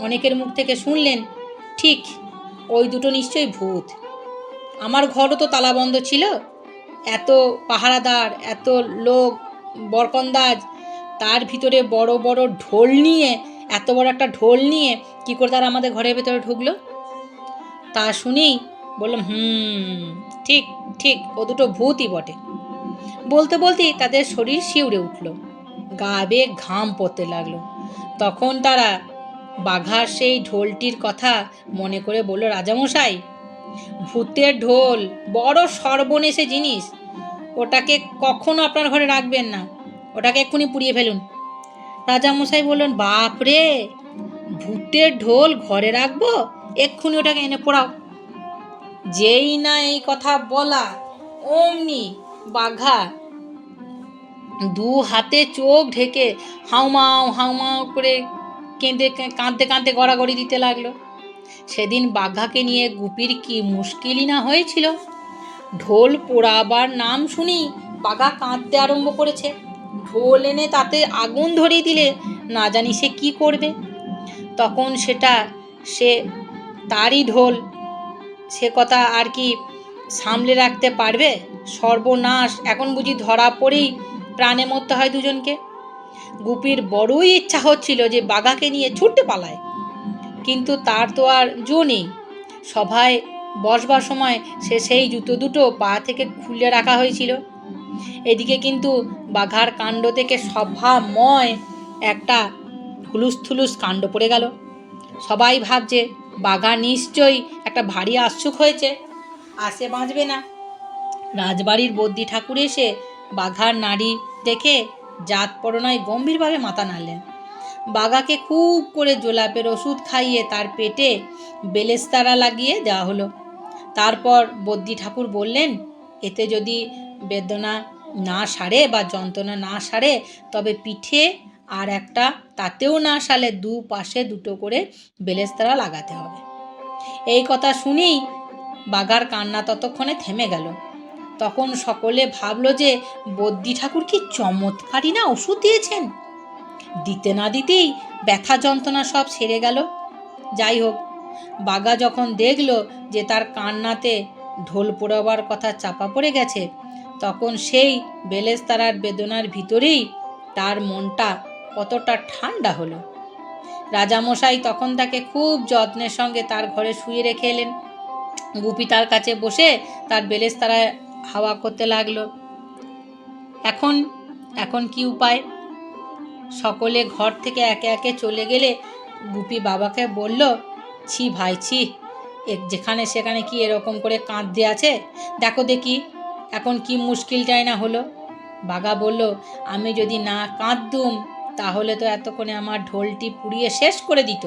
অনেকের মুখ থেকে শুনলেন, ঠিক ওই দুটো নিশ্চয়ই ভূত। আমার ঘরও তো তালাবন্ধ ছিল, এত পাহারাদার, এত লোক, বরকন্দাজ, তার ভিতরে বড় বড় ঢোল নিয়ে, এত বড় একটা ঢোল নিয়ে কি করে তারা আমাদের ঘরের ভেতরে ঢুকলো? তা শুনেই বললাম, ঠিক ঠিক, ও দুটো ভূতই বটে। বলতে বলতেই তাদের শরীর শিউরে উঠল, গা বেয়ে ঘাম পড়তে লাগলো। তখন তারা বাঘার সেই ঢোলটির কথা মনে করে বলল, রাজামশাই, ভূতের ঢোল বড় সর্বনেশে জিনিস, ওটাকে কখনো আপনার ঘরে রাখবেন না, ওটাকে এক্ষুনি পুড়িয়ে ফেলুন। রাজামশাই বললেন, বাপ রে, ভূতের ঢোল ঘরে রাখবো? এক্ষুনি ওটাকে এনে পোড়াও। যেই না এই কথা বলা, অমনি বাঘা দু হাতে চোখ ঢেকে হাউমাউ হাউমাউ করে কাঁদতে কাঁদতে গড়াগড়ি দিতে লাগলো। সেদিন বাঘাকে নিয়ে গুপির কি মুশকিলই না হয়েছিল। ঢোল পোড়াবার নাম শুনি বাঘা কাঁদতে আরম্ভ করেছে। ঢোল এনে তাতে আগুন ধরিয়ে দিলে না জানি সে কি করবে। তখন সেটা সে তারই ঢোল, সে কথা আর কি সামলে রাখতে পারবে? সর্বনাশ, এখন বুঝি ধরা পড়েই প্রাণে মরতে হয় দুজনকে। গুপির বড়ই ইচ্ছা হচ্ছিল যে বাঘাকে নিয়ে ছুটতে পালায়, কিন্তু তার তো আর জো নেই। সভায় বসবার সময় সে সেই জুতো দুটো পা থেকে খুলে রাখা হয়েছিল। এদিকে কিন্তু বাঘার কাণ্ড থেকে সভাময় একটা হুলুস্থুলুস কাণ্ড পড়ে গেল। সবাই ভাবছে বাঘা নিশ্চয়ই একটা ভারী আশ্চুক হয়েছে, আর সে বাঁচবে না। রাজবাড়ির বদ্যি ঠাকুর এসে বাঘার নাড়ি দেখে জাত পরনায় গম্ভীরভাবে মাথা নাড়লেন। বাঘাকে খুব করে জোলাপের ওষুধ খাইয়ে তার পেটে বেলেস্তারা লাগিয়ে দেওয়া হলো। তারপর বদ্যি ঠাকুর বললেন, এতে যদি বেদনা না সারে বা যন্ত্রণা না সারে, তবে পিঠে আর একটা, তাতেও না সারে দুপাশে দুটো করে বেলেস্তারা লাগাতে হবে। এই কথা শুনেই বাঘার কান্না ততক্ষণে থেমে গেল। তখন সকলে ভাবল যে বদ্যি ঠাকুর কি চমৎকারী না ওষুধ দিয়েছেন। দিতে না দিতেই ব্যথা যন্ত্রণা সব সেরে গেল। যাই হোক, বাঘা যখন দেখল যে তার কান্নাতে ঢোল পোড়াবার কথা চাপা পড়ে গেছে, তখন সেই বেলেস্তারার বেদনার ভিতরেই তার মনটা কতটা ঠান্ডা হলো। রাজামশাই তখন তাকে খুব যত্নের সঙ্গে তার ঘরে শুয়ে রেখে এলেন। গুপি তার কাছে বসে তার বেলেস্তারায় হাওয়া করতে লাগলো। এখন কি উপায়? সকলে ঘর থেকে একে একে চলে গেলে গুপি বাবাকে বলল, ছি ভাই ছি, যেখানে সেখানে কি এরকম করে কাঁদতে আছে, দেখো দেখি এখন কি মুশকিলটাই না হলো। বাঘা বলল, আমি যদি না কাঁদতুম তাহলে তো এতক্ষণে আমার ঢোলটি পুড়িয়ে শেষ করে দিত।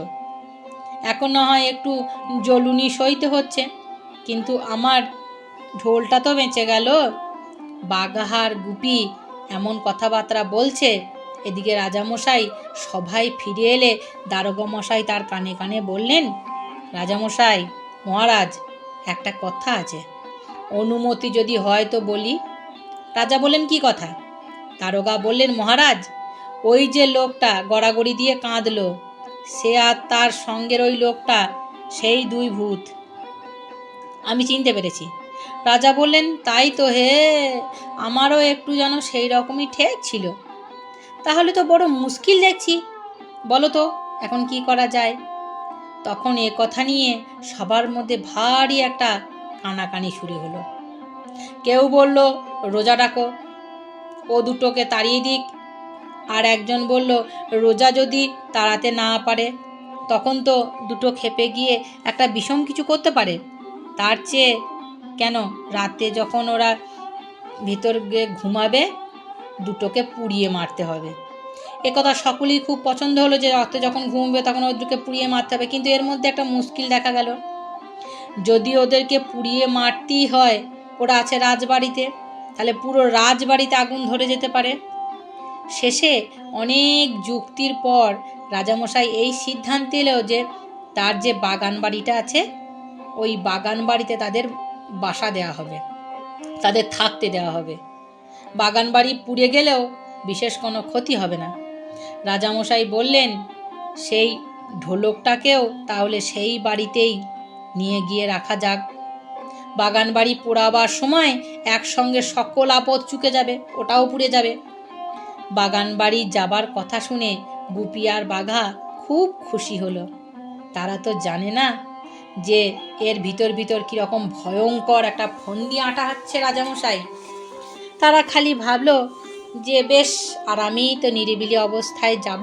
এখন না হয় একটু জ্বলুনি সইতে হচ্ছে, কিন্তু আমার ঢোলটা তো বেঁচে গেল। বাঘার গুপি এমন কথাবার্তা বলছে, এদিকে রাজামশাই সভায় ফিরে এলে দারোগা মশাই তার কানে কানে বললেন, রাজামশাই, মহারাজ, একটা কথা আছে, অনুমতি যদি হয় তো বলি। রাজা বললেন, কি কথা? দারোগা বললেন, মহারাজ, ওই যে লোকটা গড়াগড়ি দিয়ে কাঁদলো, সে আর তার সঙ্গের ওই লোকটা সেই দুই ভূত, আমি চিনতে পেরেছি। রাজা বললেন, তাই তো হে, আমারও একটু যেন সেই রকমই ঠেক ছিল। তাহলে তো বড় মুশকিল দেখছি। বলো তো এখন কি করা যায়। তখন এ কথা নিয়ে সবার মধ্যে ভারী একটা কানাকানি শুরু হলো। কেউ বলল রোজা ডাকো, ও দুটোকে তাড়িয়ে দিক। আর একজন বলল রোজা যদি তাড়াতে না পারে তখন তো দুটো খেপে গিয়ে একটা বিষম কিছু করতে পারে, তার চেয়ে কেন রাতে যখন ওরা ভিতর গিয়ে ঘুমাবে দুটোকে পুড়িয়ে মারতে হবে। একথা সকলেই খুব পছন্দ হলো যে রাতে যখন ঘুমবে তখন ওদেরকে পুড়িয়ে মারতে হবে। কিন্তু এর মধ্যে একটা মুশকিল দেখা গেল, যদি ওদেরকে পুড়িয়ে মারতেই হয়, ওরা আছে রাজবাড়িতে, তাহলে পুরো রাজবাড়িতে আগুন ধরে যেতে পারে। শেষে অনেক যুক্তির পর রাজামশাই এই সিদ্ধান্ত এলো যে তার যে বাগান বাড়িটা আছে ওই বাগান বাড়িতে তাদের বাসা দেওয়া হবে, তাদের থাকতে দেওয়া হবে। বাগান বাড়ি পুড়ে গেলেও বিশেষ কোনো ক্ষতি হবে না। রাজামশাই বললেন সেই ঢোলকটাকেও তাহলে সেই বাড়িতেই নিয়ে গিয়ে রাখা যাক। বাগান বাড়ি পোড়াবার সময় একসঙ্গে সকল আপদ চুকে যাবে, ওটাও পুড়ে যাবে। বাগান বাড়ি যাবার কথা শুনে গুপি আর বাঘা খুব খুশি হলো। তারা তো জানে না যে এর ভিতর ভিতর কীরকম ভয়ঙ্কর একটা ফন্দি আঁটা হচ্ছে রাজামশাই। তারা খালি ভাবলো যে বেশ আরামেই তো নিরিবিলি অবস্থায় যাব,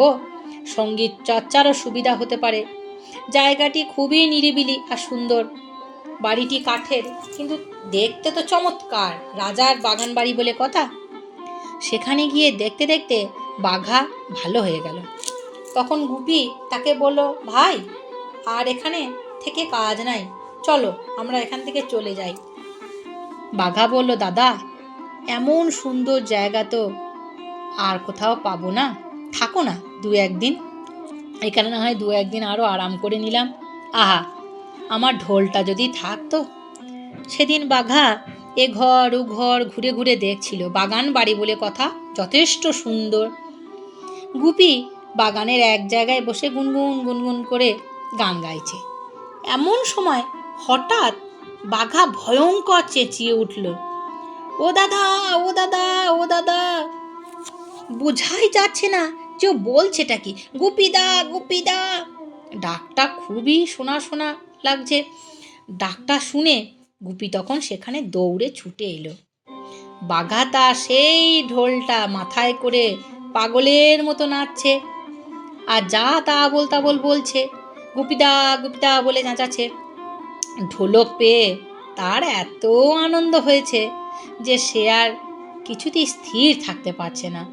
সঙ্গীত চর্চারও সুবিধা হতে পারে। জায়গাটি খুবই নিরিবিলি আর সুন্দর, বাড়িটি কাঠের কিন্তু দেখতে তো চমৎকার, রাজার বাগান বাড়ি বলে কথা। সেখানে গিয়ে দেখতে দেখতে বাঘা ভালো হয়ে গেল। তখন গুপি তাকে বলল, ভাই আর এখানে থেকে কাজ নাই, চলো আমরা এখান থেকে চলে যাই। বাঘা বলল, দাদা এমন সুন্দর জায়গা তো আর কোথাও পাবো না, থাকো না দু একদিন, এখানে না হয় দু একদিন আরও আরাম করে নিলাম। আহা আমার ঢোলটা যদি থাকতো। সেদিন বাঘা এ ঘর ও ঘর ঘুরে ঘুরে দেখছিল, বাগান বাড়ি বলে কথা যথেষ্ট সুন্দর। গুপি বাগানের এক জায়গায় বসে গুনগুন গুনগুন করে গান গাইছে। এমন সময় হঠাৎ বাঘা ভয়ঙ্কর চেঁচিয়ে উঠল, ও দাদা ও দাদা ও দাদা। বোঝাই যাচ্ছে না যে ও বলছেটা কি, গুপিদা গুপিদা। ডাকটা খুবই শোনা শোনা লাগছে। ডাকটা শুনে গুপি তখন সেখানে দৌড়ে ছুটে এলো। বাঘা তা সেই ঢোলটা মাথায় করে পাগলের মতো নাচছে আর যা তা আবোল তাবোল বলছে, গুপিদা গুপিদা বলে চেঁচাচ্ছে। ঢোলক পেয়ে তার এত আনন্দ হয়েছে যে সে আর কিছুতেই স্থির থাকতে পারছে না,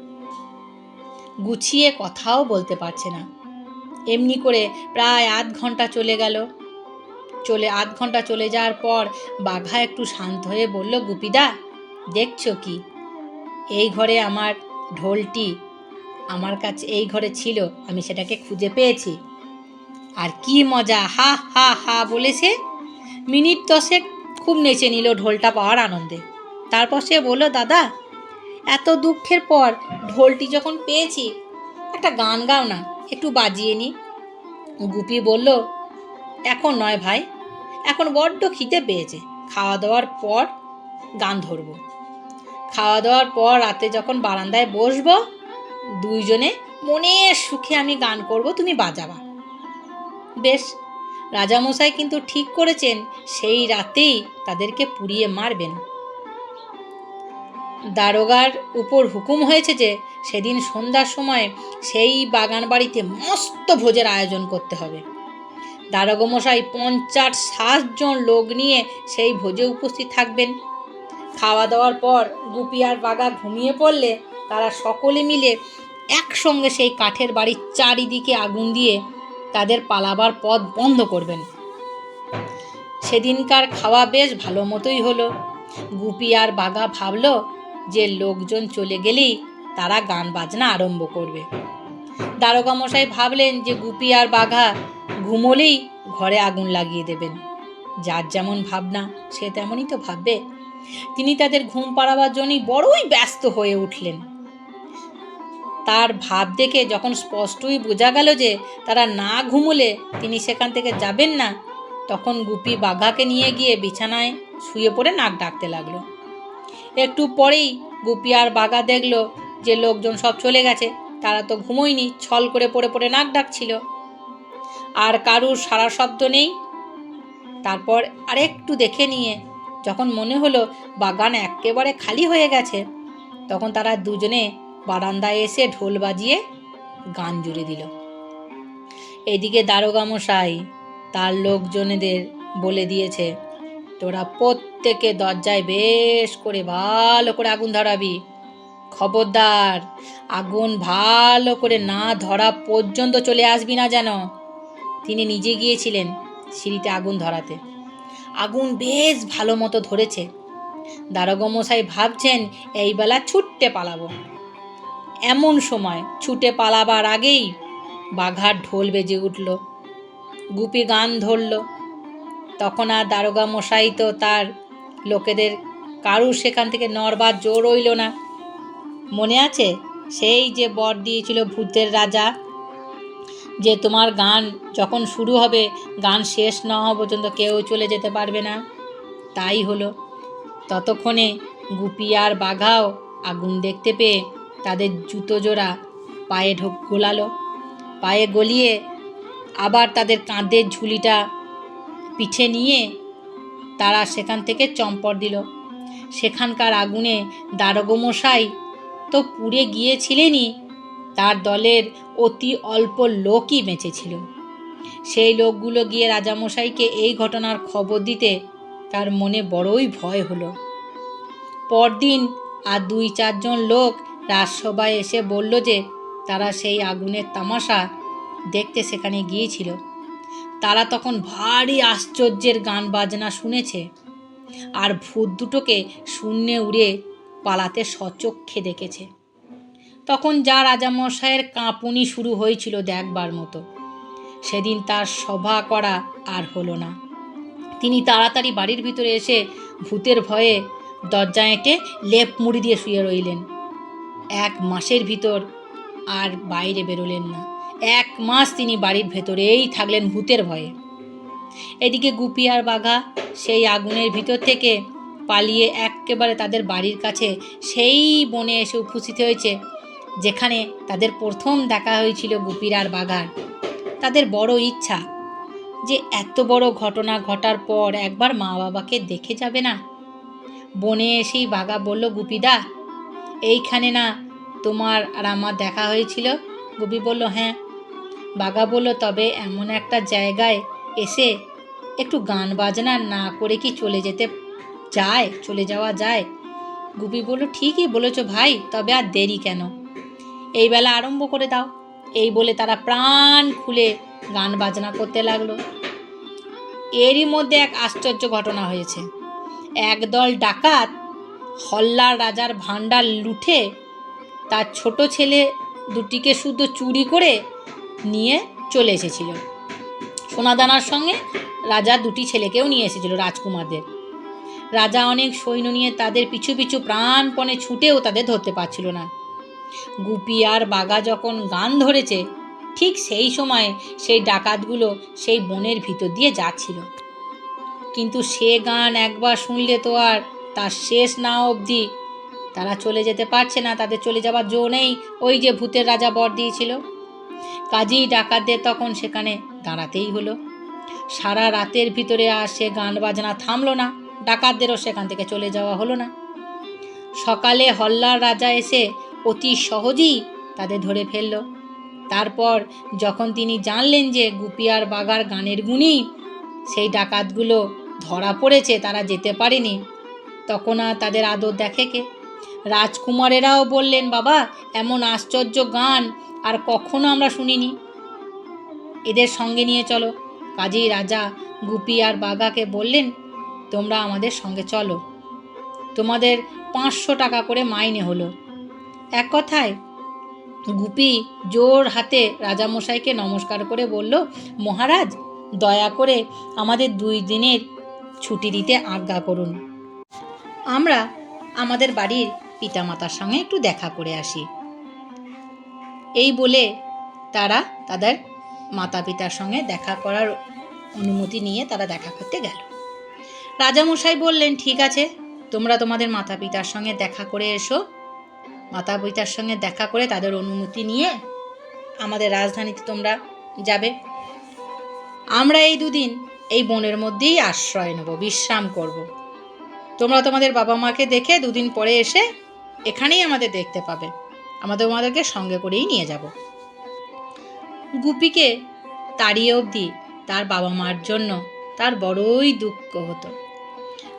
গুছিয়ে কথাও বলতে পারছে না। এমনি করে প্রায় আধ ঘন্টা চলে গেল। আধ ঘন্টা চলে যাওয়ার পর বাঘা একটু শান্ত হয়ে বলল, গুপিদা দেখছো কি, এই ঘরে আমার ঢোলটি আমার কাছে এই ঘরে ছিল, আমি সেটাকে খুঁজে পেয়েছি। আর কি মজা, হা হা হা বলেছে। মিনিট 10 খুব নেচে নিল ঢোলটা পাওয়ার আনন্দে। তারপর সে বলল, দাদা এত দুঃখের পর ঢোলটি যখন পেয়েছি একটা গান গাও না, একটু বাজিয়ে নি। গুপি বলল, এখন নয় ভাই, এখন বড্ড খিদে পেয়েছে, খাওয়া দাওয়ার পর গান ধরব। খাওয়া দাওয়ার পর রাতে যখন বারান্দায় বসবো দুইজনে মনের সুখে আমি গান করব, তুমি বাজাবা। বেশ, রাজামশাই কিন্তু ঠিক করেছেন সেই রাতেই তাদেরকে পুড়িয়ে মারবেন। দারোগার উপর হুকুম হয়েছে যে সেদিন সন্ধ্যার সময় সেই বাগান বাড়িতে মস্ত ভোজের আয়োজন করতে হবে। দারোগামশাই 50-60 জন লোক নিয়ে সেই ভোজে উপস্থিত থাকবেন। খাওয়া দাওয়ার পর গুপি আর বাঘা ঘুমিয়ে পড়লে তারা সকলে মিলে একসঙ্গে সেই কাঠের বাড়ির চারিদিকে আগুন দিয়ে তাদের পালাবার পথ বন্ধ করবেন। সেদিনকার খাওয়া বেশ ভালো মতোই হলো। গুপি আর বাঘা ভাবল যে লোকজন চলে গেলেই তারা গান বাজনা আরম্ভ করবে। দারোগামশাই ভাবলেন যে গুপি আর বাঘা ঘুমোলেই ঘরে আগুন লাগিয়ে দেবেন। যার যেমন ভাবনা সে তেমনই তো ভাববে। তিনি তাদের ঘুম পাড়াবার জন্যই বড়ই ব্যস্ত হয়ে উঠলেন। তার ভাব দেখে যখন স্পষ্টই বোঝা গেল যে তারা না ঘুমোলে তিনি সেখান থেকে যাবেন না, তখন গুপি বাঘাকে নিয়ে গিয়ে বিছানায় শুয়ে পড়ে নাক ডাকতে লাগলো। একটু পরেই গুপি আর বাঘা দেখলো যে লোকজন সব চলে গেছে, তারা তো ঘুমোয়নি, ছল করে পড়ে পড়ে নাক ডাকছিল। আর কারুর সারা শব্দ নেই। তারপর আরেকটু দেখে নিয়ে যখন মনে হলো বাগান একেবারে খালি হয়ে গেছে, তখন তারা দুজনে বারান্দায় এসে ঢোল বাজিয়ে গান জুড়ে দিল। এদিকে দারোগা মশাই তার লোকজনেদের বলে দিয়েছে, তোরা প্রত্যেকে দরজায় বেশ করে ভালো করে আগুন ধরাবি। খবরদার, আগুন ভালো করে না ধরা পর্যন্ত চলে আসবি না যেন। তিনি নিজে গিয়েছিলেন সিঁড়িতে আগুন ধরাতে। আগুন বেশ ভালো মতো ধরেছে। দারোগা মশাই ভাবছেন এই বেলা ছুটতে পালাবো। এমন সময় ছুটে পালাবার আগেই বাঘার ঢোল বেজে উঠল, গুপি গান ধরল। তখন আর দারোগা মশাই তো তার লোকেদের কারুর সেখান থেকে নড়বার জোর রইল না। মনে আছে সেই যে বর দিয়েছিল ভূতের রাজা, যে তোমার গান যখন শুরু হবে গান শেষ না হওয়া পর্যন্ত কেউ চলে যেতে পারবে না? তাই হলো। ততক্ষণে গুপি আর বাঘাও আগুন দেখতে পেয়ে তাদের জুতো জোড়া পায়ে গোলালো। পায়ে গলিয়ে আবার তাদের কাঁধের ঝুলিটা পিঠে নিয়ে তারা সেখান থেকে চম্পট দিল। সেখানকার আগুনে দারোগা মশাই তো পুড়ে গিয়েছিলেনই, তার দলের অতি অল্প লোকই বেঁচেছিল। সেই লোকগুলো গিয়ে রাজামশাইকে এই ঘটনার খবর দিতে তার মনে বড়ই ভয় হলো। পরদিন আর 2-4 জন লোক রাজসভায় এসে বলল যে তারা সেই আগুনের তামাশা দেখতে সেখানে গিয়েছিল। তারা তখন ভারী আশ্চর্যের গান বাজনা শুনেছে, আর ভূত দুটোকে শূন্যে উড়ে পালাতে সচক্ষে দেখেছে। তখন যা রাজামশাইয়ের কাঁপুনি শুরু হয়েছিল দেখবার মতো, সেদিন তার সভা করা আর হলো না। তিনি তাড়াতাড়ি বাড়ির ভিতরে এসে ভূতের ভয়ে দরজা এঁটে লেপ মুড়ি দিয়ে শুয়ে রইলেন। 1 মাসের ভিতর আর বাইরে বেরোলেন না। 1 মাস তিনি বাড়ির ভেতরেই থাকলেন ভূতের ভয়ে। এদিকে গুপি আর বাঘা সেই আগুনের ভিতর থেকে পালিয়ে একেবারে তাদের বাড়ির কাছে সেই বনে এসে উপস্থিত হয়েছে যেখানে তাদের প্রথম দেখা হয়েছিল গুপির আর বাঘার। তাদের বড় ইচ্ছা যে এত বড় ঘটনা ঘটার পর একবার মা বাবাকে দেখে যাবে না। বনে এসেই বাঘা বলল, গুপিদা, এইখানে না তোমার আর আমার দেখা হয়েছিল? গুপি বলল, হ্যাঁ। বাঘা বলল, তবে এমন একটা জায়গায় এসে একটু গান বাজনা না করে কি চলে যাওয়া যায়? গুপি বলল, ঠিকই বলেছ ভাই, তবে আর দেরি কেন, এই বেলা আরম্ভ করে দাও। এই বলে তারা প্রাণ খুলে গান বাজনা করতে লাগলো। এরই মধ্যে এক আশ্চর্য ঘটনা হয়েছে। একদল ডাকাত হল্লার রাজার ভাণ্ডার লুঠে তার ছোট ছেলে দুটিকে শুধু চুরি করে নিয়ে চলে এসেছিল। সোনাদানার সঙ্গে রাজা 2টি ছেলেকেও নিয়ে এসেছিল, রাজকুমারদের। রাজা অনেক সৈন্য নিয়ে তাদের পিছু পিছু প্রাণপণে ছুটেও তাদের ধরতে পারছিল না। গুপি আর বাঘা যখন গান ধরেছে, ঠিক সেই সময় সেই ডাকাতগুলো সেই বনের ভিতর দিয়ে যাচ্ছিল। কিন্তু সে গান একবার শুনলে তো আর তার শেষ না অবধি তারা চলে যেতে পারছে না, তাদের চলে যাবার জো নেই। ওই যে ভূতের রাজা বর দিয়েছিল। কাজেই ডাকাতদের তখন সেখানে দাঁড়াতেই হলো। সারা রাতের ভিতরে আর সে গান বাজনা থামলো না, ডাকাতদেরও সেখান থেকে চলে যাওয়া হলো না। সকালে হল্লার রাজা এসে অতি সহজেই তাদের ধরে ফেলল। তারপর যখন তিনি জানলেন যে গুপি আর বাঘার গানের গুণেই সেই ডাকাতগুলো ধরা পড়েছে, তারা যেতে পারেনি, তখন আর তাদের আদর দেখে কে? রাজকুমারেরাও বললেন, বাবা, এমন আশ্চর্য গান আর কখনো আমরা শুনিনি, এদের সঙ্গে নিয়ে চলো। কাজেই রাজা গুপি আর বাঘাকে বললেন, তোমরা আমাদের সঙ্গে চলো, তোমাদের 500 টাকা করে মাইনে হলো। এক কথায় গুপি জোর হাতে রাজামশাইকে নমস্কার করে বলল, মহারাজ, দয়া করে আমাদের 2 দিনের ছুটি দিতে আজ্ঞা করুন। আমরা আমাদের বাড়ির পিতামাতার সঙ্গে একটু দেখা করে আসি। এই বলে তারা তাদের মাতা পিতার সঙ্গে দেখা করার অনুমতি নিয়ে তারা দেখা করতে গেল। রাজামশাই বললেন, ঠিক আছে, তোমরা তোমাদের মাতা পিতার সঙ্গে দেখা করে এসো। মাতা পিতার সঙ্গে দেখা করে তাদের অনুমতি নিয়ে আমাদের রাজধানীতে তোমরা যাবে। আমরা এই দুদিন এই বনের মধ্যেই আশ্রয় নেব, বিশ্রাম করব। তোমরা তোমাদের বাবা মাকে দেখে দুদিন পরে এসে এখানেই আমাদের দেখতে পাবে। তোমাদেরকে সঙ্গে করেই নিয়ে যাব। গুপিকে তাড়িয়ে অবধি তার বাবা মার জন্য তার বড়ই দুঃখ হতো।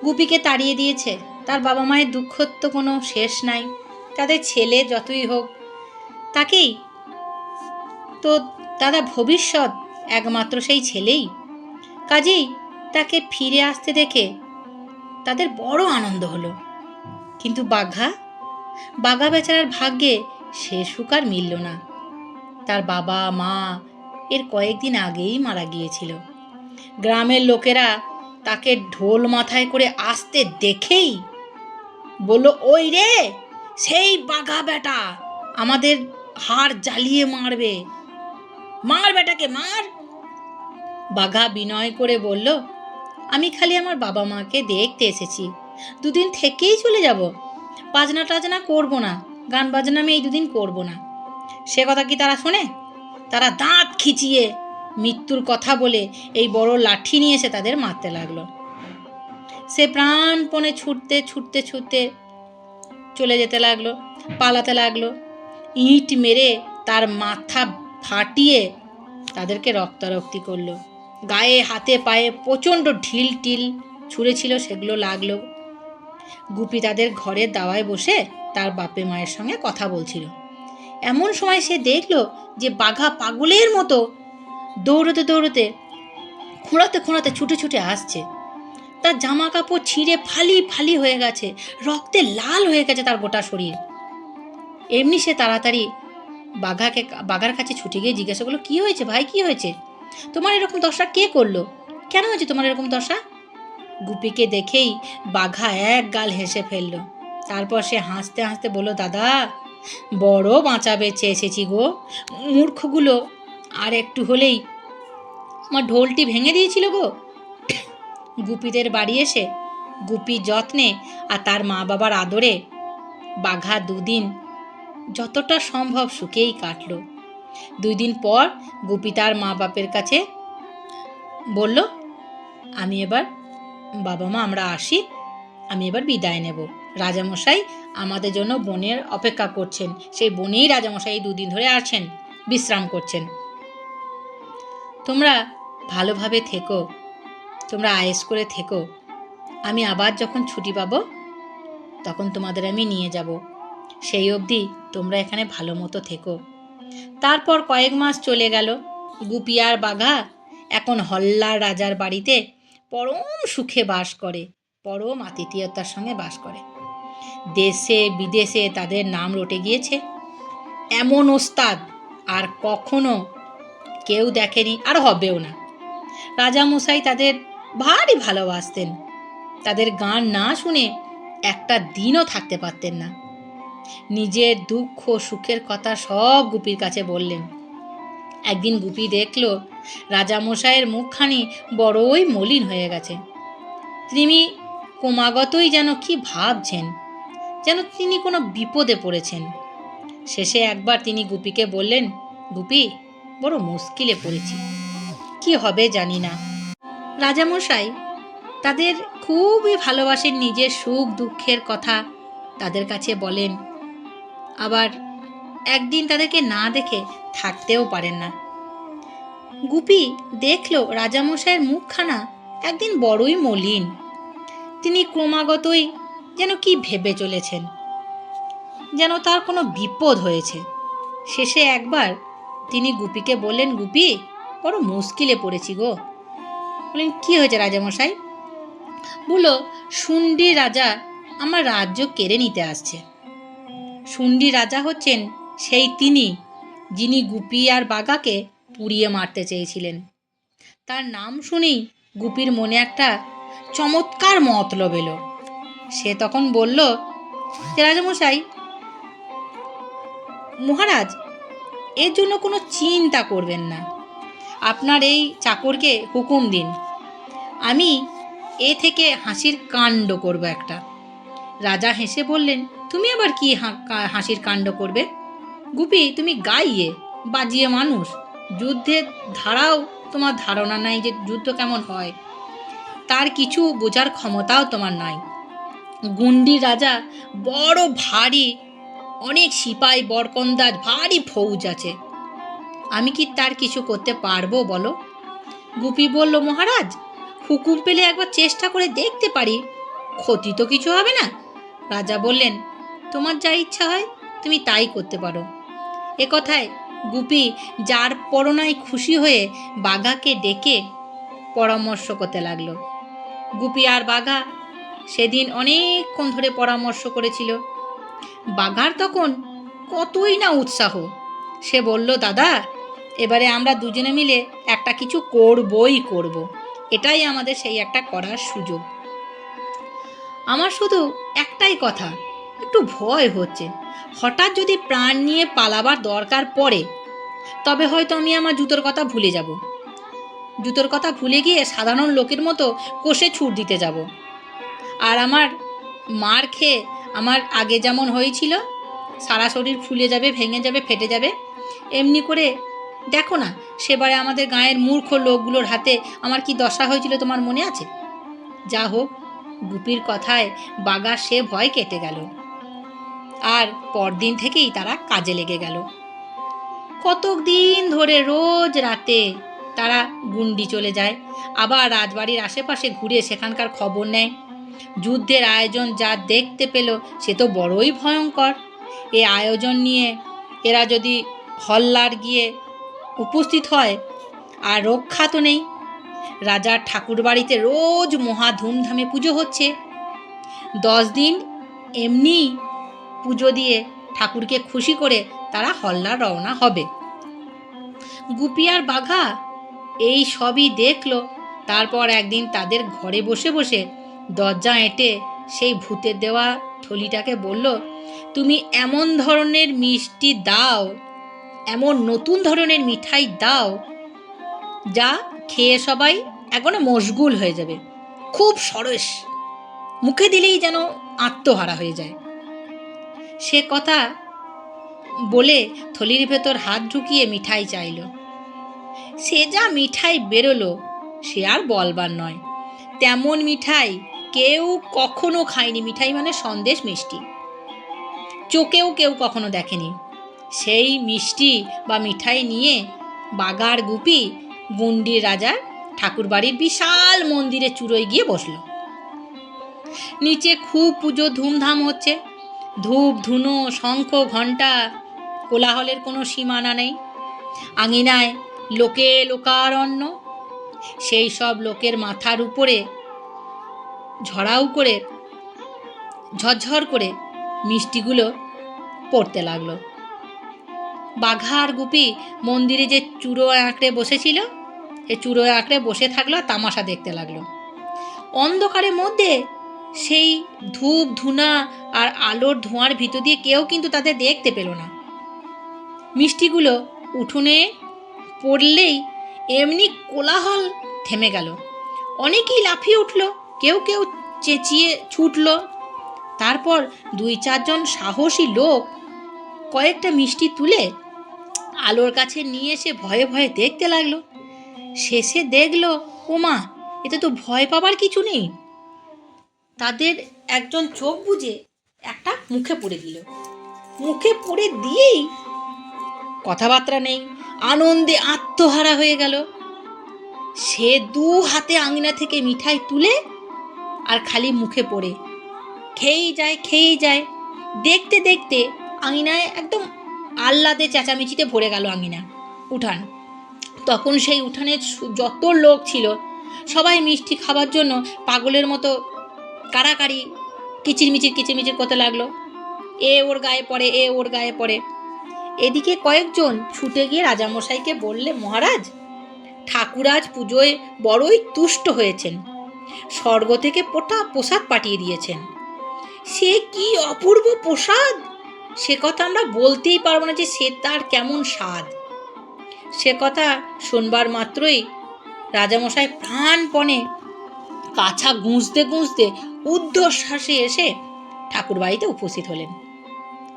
গুপিকে তাড়িয়ে দিয়েছে, তার বাবা মায়ের দুঃখর তো কোনো শেষ নাই। তাদের ছেলে যতই হোক, তাকেই তো দাদা ভবিষ্যৎ একমাত্র সেই ছেলেই, কাজেই তাকে ফিরে আসতে দেখে তাদের বড় আনন্দ হলো। কিন্তু বাঘা বেচারার ভাগ্যে সে সুখ আর মিলল না। তার বাবা মা এর কয়েকদিন আগেই মারা গিয়েছিল। গ্রামের লোকেরা তাকে ঢোল মাথায় করে আসতে দেখেই বলল, ওই রে সেই বাঘা বেটা, আমাদের হাড় জ্বালিয়ে মারবে, মার বেটাকে মার। বাঘা বিনয় করে বলল, আমি খালি আমার বাবা মাকে দেখতে এসেছি, দুদিন থেকেই চলে যাব। বাজনা টাজনা করবো না, গান বাজনা আমি এই দুদিন করবো না। সে কথা কি তারা শোনে? তারা দাঁত খিচিয়ে মৃত্যুর কথা বলে এই বড় লাঠি নিয়ে এসে তাদের মারতে লাগলো। সে প্রাণপণে ছুটতে ছুটতে ছুটতে চলে যেতে লাগলো, পালাতে লাগলো। ইট মেরে তার মাথা ফাটিয়ে তাদেরকে রক্তারক্তি করলো। গায়ে হাতে পায়ে প্রচণ্ড ঢিল টিল ছুঁড়েছিল, সেগুলো লাগলো। গুপি তাদের ঘরের দাওয়ায় বসে তার বাপে মায়ের সঙ্গে কথা বলছিল। এমন সময় সে দেখলো যে বাঘা পাগলের মতো দৌড়তে দৌড়তে খোঁড়াতে খোঁড়াতে ছুটে ছুটে আসছে। তার জামা কাপড় ছিঁড়ে ফালি ফালি হয়ে গেছে, রক্তে লাল হয়ে গেছে তার গোটা শরীর। এমনি সে তাড়াতাড়ি বাঘার কাছে ছুটে গিয়ে জিজ্ঞাসা করলো, কি হয়েছে ভাই, কি হয়েছে? তোমার এরকম দশা কে করলো? কেন হয়েছে তোমার এরকম দশা? গুপিকে দেখেই বাঘা এক গাল হেসে ফেললো। তারপর সে হাসতে হাসতে বলল, দাদা বড় বাঁচাবে চেয়েছি গো, মূর্খগুলো আর একটু হলেই আমার ঢোলটি ভেঙে দিয়েছিল গো। গুপিদের বাড়ি এসে গুপি যত্নে আর তার মা বাবার আদরে বাঘা দুদিন যতটা সম্ভব সুখেই কাটল। 2 দিন পর গুপি তার মা বাপের কাছে বলল, আমি এবার বাবা মা আমরা আসি, আমি এবার বিদায় নেব। রাজামশাই আমাদের জন্য বনের অপেক্ষা করছেন, সেই বনেই রাজামশাই 2 দিন ধরে আছেন, বিশ্রাম করছেন। তোমরা ভালোভাবে থেকো, তোমরা আয়েশ করে থেকো। আমি আবার যখন ছুটি পাবো তখন তোমাদের আমি নিয়ে যাব। সেই অবধি তোমরা এখানে ভালো মতো থেকো। তারপর কয়েক মাস চলে গেল। গুপি আর বাঘা এখন হল্লার রাজার বাড়িতে পরম সুখে বাস করে, পরম আতিথেয়তার সঙ্গে বাস করে। দেশে বিদেশে তাদের নাম রটে গিয়েছে। এমন ওস্তাদ আর কখনো কেউ দেখেনি, আর হবেও না। রাজামশাই তাদের ভারী ভালোবাসতেন। তাদের গান না শুনে একটা দিনও থাকতে পারতেন না। নিজের দুঃখ সুখের কথা সব গুপির কাছে বললেন। একদিন গুপি দেখল রাজামশাইয়ের মুখখানি বড়ই মলিন হয়ে গেছে। তিনি ক্রমাগতই যেন কি ভাবছেন, যেন তিনি কোনো বিপদে পড়েছেন। শেষে একবার তিনি গুপিকে বললেন, গুপি বড় মুশকিলে পড়েছি, কি হবে জানি না। রাজামশাই তাদের খুবই ভালোবাসেন, নিজের সুখ দুঃখের কথা তাদের কাছে বলেন, আবার একদিন তাদেরকে না দেখে থাকতেও পারেন না। গুপি দেখল রাজামশাইয়ের মুখখানা একদিন বড়ই মলিন। তিনি ক্রমাগতই যেন কি ভেবে চলেছেন, যেন তার কোনো বিপদ হয়েছে। শেষে একবার তিনি গুপিকে বললেন, গুপি বড় মুশকিলে পড়েছি গো। বললেন, কি হয়েছে রাজামশাই? বলল, শুন্ডি রাজা আমার রাজ্য কেড়ে নিতে আসছে। শুন্ডি রাজা হচ্ছেন সেই তিনি যিনি গুপি আর বাঘাকে পুড়িয়ে মারতে চেয়েছিলেন। তার নাম শুনেই গুপির মনে একটা চমৎকার মতলব এলো। সে তখন বলল যে, রাজামশাই মহারাজ এর জন্য কোনো চিন্তা করবেন না, আপনার এই চাকরকে হুকুম দিন, আমি এ থেকে হাসির কাণ্ড করব একটা। রাজা হেসে বললেন, তুমি আবার কি হাসির কাণ্ড করবে? গুপি, তুমি গাইয়ে বাজিয়ে মানুষ, যুদ্ধের ধারাও তোমার ধারণা নাই যে যুদ্ধ কেমন হয়, তার কিছু বোঝার ক্ষমতাও তোমার নাই। গুন্ডি রাজা বড় ভারী, অনেক সিপাই বরকন্দাজ ভারী ফৌজ আছে, আমি কি তার কিছু করতে পারবো বলো? গুপি বলল, মহারাজ, হুকুম পেলে একবার চেষ্টা করে দেখতে পারি, ক্ষতি তো কিছু হবে না। রাজা বললেন, তোমার যা ইচ্ছা হয় তুমি তাই করতে পারো। এ কথায় গুপি যার পরনায় খুশি হয়ে বাঘাকে ডেকে পরামর্শ করতে লাগলো। গুপি আর বাঘা সেদিন অনেকক্ষণ ধরে পরামর্শ করেছিল। বাঘার তখন কতই না উৎসাহ। সে বলল, দাদা, এবারে আমরা দুজনে মিলে একটা কিছু করবই করব, এটাই আমাদের সেই একটা করার সুযোগ। আমার শুধু একটাই কথা, একটু ভয় হচ্ছে, হঠাৎ যদি প্রাণ নিয়ে পালাবার দরকার পড়ে তবে হয়তো আমি আমার জুতোর কথা ভুলে যাব, জুতোর কথা ভুলে গিয়ে সাধারণ লোকের মতো কষে ছুট দিতে যাব, আর আমার মার খেয়ে আমার আগে যেমন হয়েছিল, সারা শরীর ফুলে যাবে, ভেঙে যাবে, ফেটে যাবে, এমনি করে দেখো না সেবারে আমাদের গাঁয়ের মূর্খ লোকগুলোর হাতে আমার কি দশা হয়েছিল তোমার মনে আছে? যা হোক, গুপির কথায় বাঘার সে ভয় কেটে গেল, আর পরদিন থেকেই তারা কাজে লেগে গেল। কতক দিন ধরে রোজ রাতে তারা গুন্ডি চলে যায়, আবার রাজবাড়ির আশেপাশে ঘুরে সেখানকার খবর নেয়। যুদ্ধের আয়োজন যা দেখতে পেল সে তো বড়ই ভয়ঙ্কর। এ আয়োজন নিয়ে এরা যদি হল্লার গিয়ে উপস্থিত হয় আর রক্ষা তো নেই। রাজার ঠাকুর বাড়িতে রোজ মহা ধুমধামে পুজো হচ্ছে। 10 দিন এমনি পুজো দিয়ে ঠাকুরকে খুশি করে তারা হল্লার রওনা হবে। গুপি আর বাঘা এই সবই দেখলো। তারপর একদিন তাদের ঘরে বসে বসে দরজা এঁটে সেই ভূতের দেওয়া থলিটাকে বলল, তুমি এমন ধরনের মিষ্টি দাও, এমন নতুন ধরনের মিঠাই দাও যা খেয়ে সবাই এখনো মশগুল হয়ে যাবে, খুব সরস, মুখে দিলেই যেন আত্মহারা হয়ে যায়। সে কথা বলে থলির ভেতর হাত ঢুকিয়ে মিঠাই চাইল। সে যা মিঠাই বেরোলো সে আর বলবার নয়। তেমন মিঠাই কেউ কখনো খায়নি। মিঠাই মানে সন্দেশ মিষ্টি, চোখেও কেউ কখনো দেখেনি। সেই মিষ্টি বা মিঠাই নিয়ে বাঘার গুপি গুন্ডি রাজার ঠাকুর বাড়ির বিশাল মন্দিরে চুড়োয় গিয়ে বসল। নিচে খুব পুজো ধুমধাম হচ্ছে, ধূপ ধুনো শঙ্খ ঘণ্টা, কোলাহলের কোনো সীমানা নেই। আঙিনায় লোকে লোকারণ্য। সেই সব লোকের মাথার উপরে ঝড়াউ করে ঝরঝর করে মিষ্টিগুলো পড়তে লাগলো। বাঘা আর গুপি মন্দিরে যে চুড়ো আঁকড়ে বসেছিল, এই চুড়ো আঁকড়ে বসে থাকলো, তামাশা দেখতে লাগলো। অন্ধকারের মধ্যে সেই ধূপ ধুনা আর আলোর ধোঁয়ার ভিতর দিয়ে কেউ কিন্তু তাদের দেখতে পেল না। মিষ্টিগুলো উঠোনে পড়লেই এমনি কোলাহল থেমে গেল। অনেকেই লাফিয়ে উঠল, কেউ কেউ চেঁচিয়ে ছুটল। তারপর 2-4 জন সাহসী লোক কয়েকটা মিষ্টি তুলে আলোর কাছে নিয়ে এসে ভয়ে ভয়ে দেখতে লাগলো। শেষে দেখলো, ওমা, এতে তো ভয় পাবার কিছু নেই। তাদের একজন চোখ বুজে একটা মুখে পুড়ে দিল। মুখে পুড়ে দিয়েই কথাবার্তা নেই, আনন্দে আত্মহারা হয়ে গেল। সে 2 হাতে আঙিনা থেকে মিঠাই তুলে আর খালি মুখে পড়ে খেয়েই যায়। দেখতে দেখতে আঙিনায় একদম আহ্লাদে চেঁচামেচিতে ভরে গেল আঙিনা, উঠান। তখন সেই উঠানে যত লোক ছিল সবাই মিষ্টি খাবার জন্য পাগলের মতো কাড়াকাড়ি কিচিরমিচির করতে লাগলো। এ ওর গায়ে পড়ে, এ ওর গায়ে পড়ে। এদিকে কয়েকজন ছুটে গিয়ে রাজামশাইকে বললে, মহারাজ, ঠাকুর আজ পুজোয় বড়ই তুষ্ট হয়েছেন, স্বর্গ থেকে প্রসাদ পাঠিয়ে দিয়েছেন। সে কি অপূর্ব প্রসাদ, সে কথা আমরা বলতেই পারবো না যে সে তার কেমন স্বাদ। সে কথা শুনবার মাত্রই রাজামশাই প্রাণপণে কাছা গুঁজতে গুঁজতে ঊর্ধ্বশ্বাসে এসে ঠাকুর বাড়িতে উপস্থিত হলেন।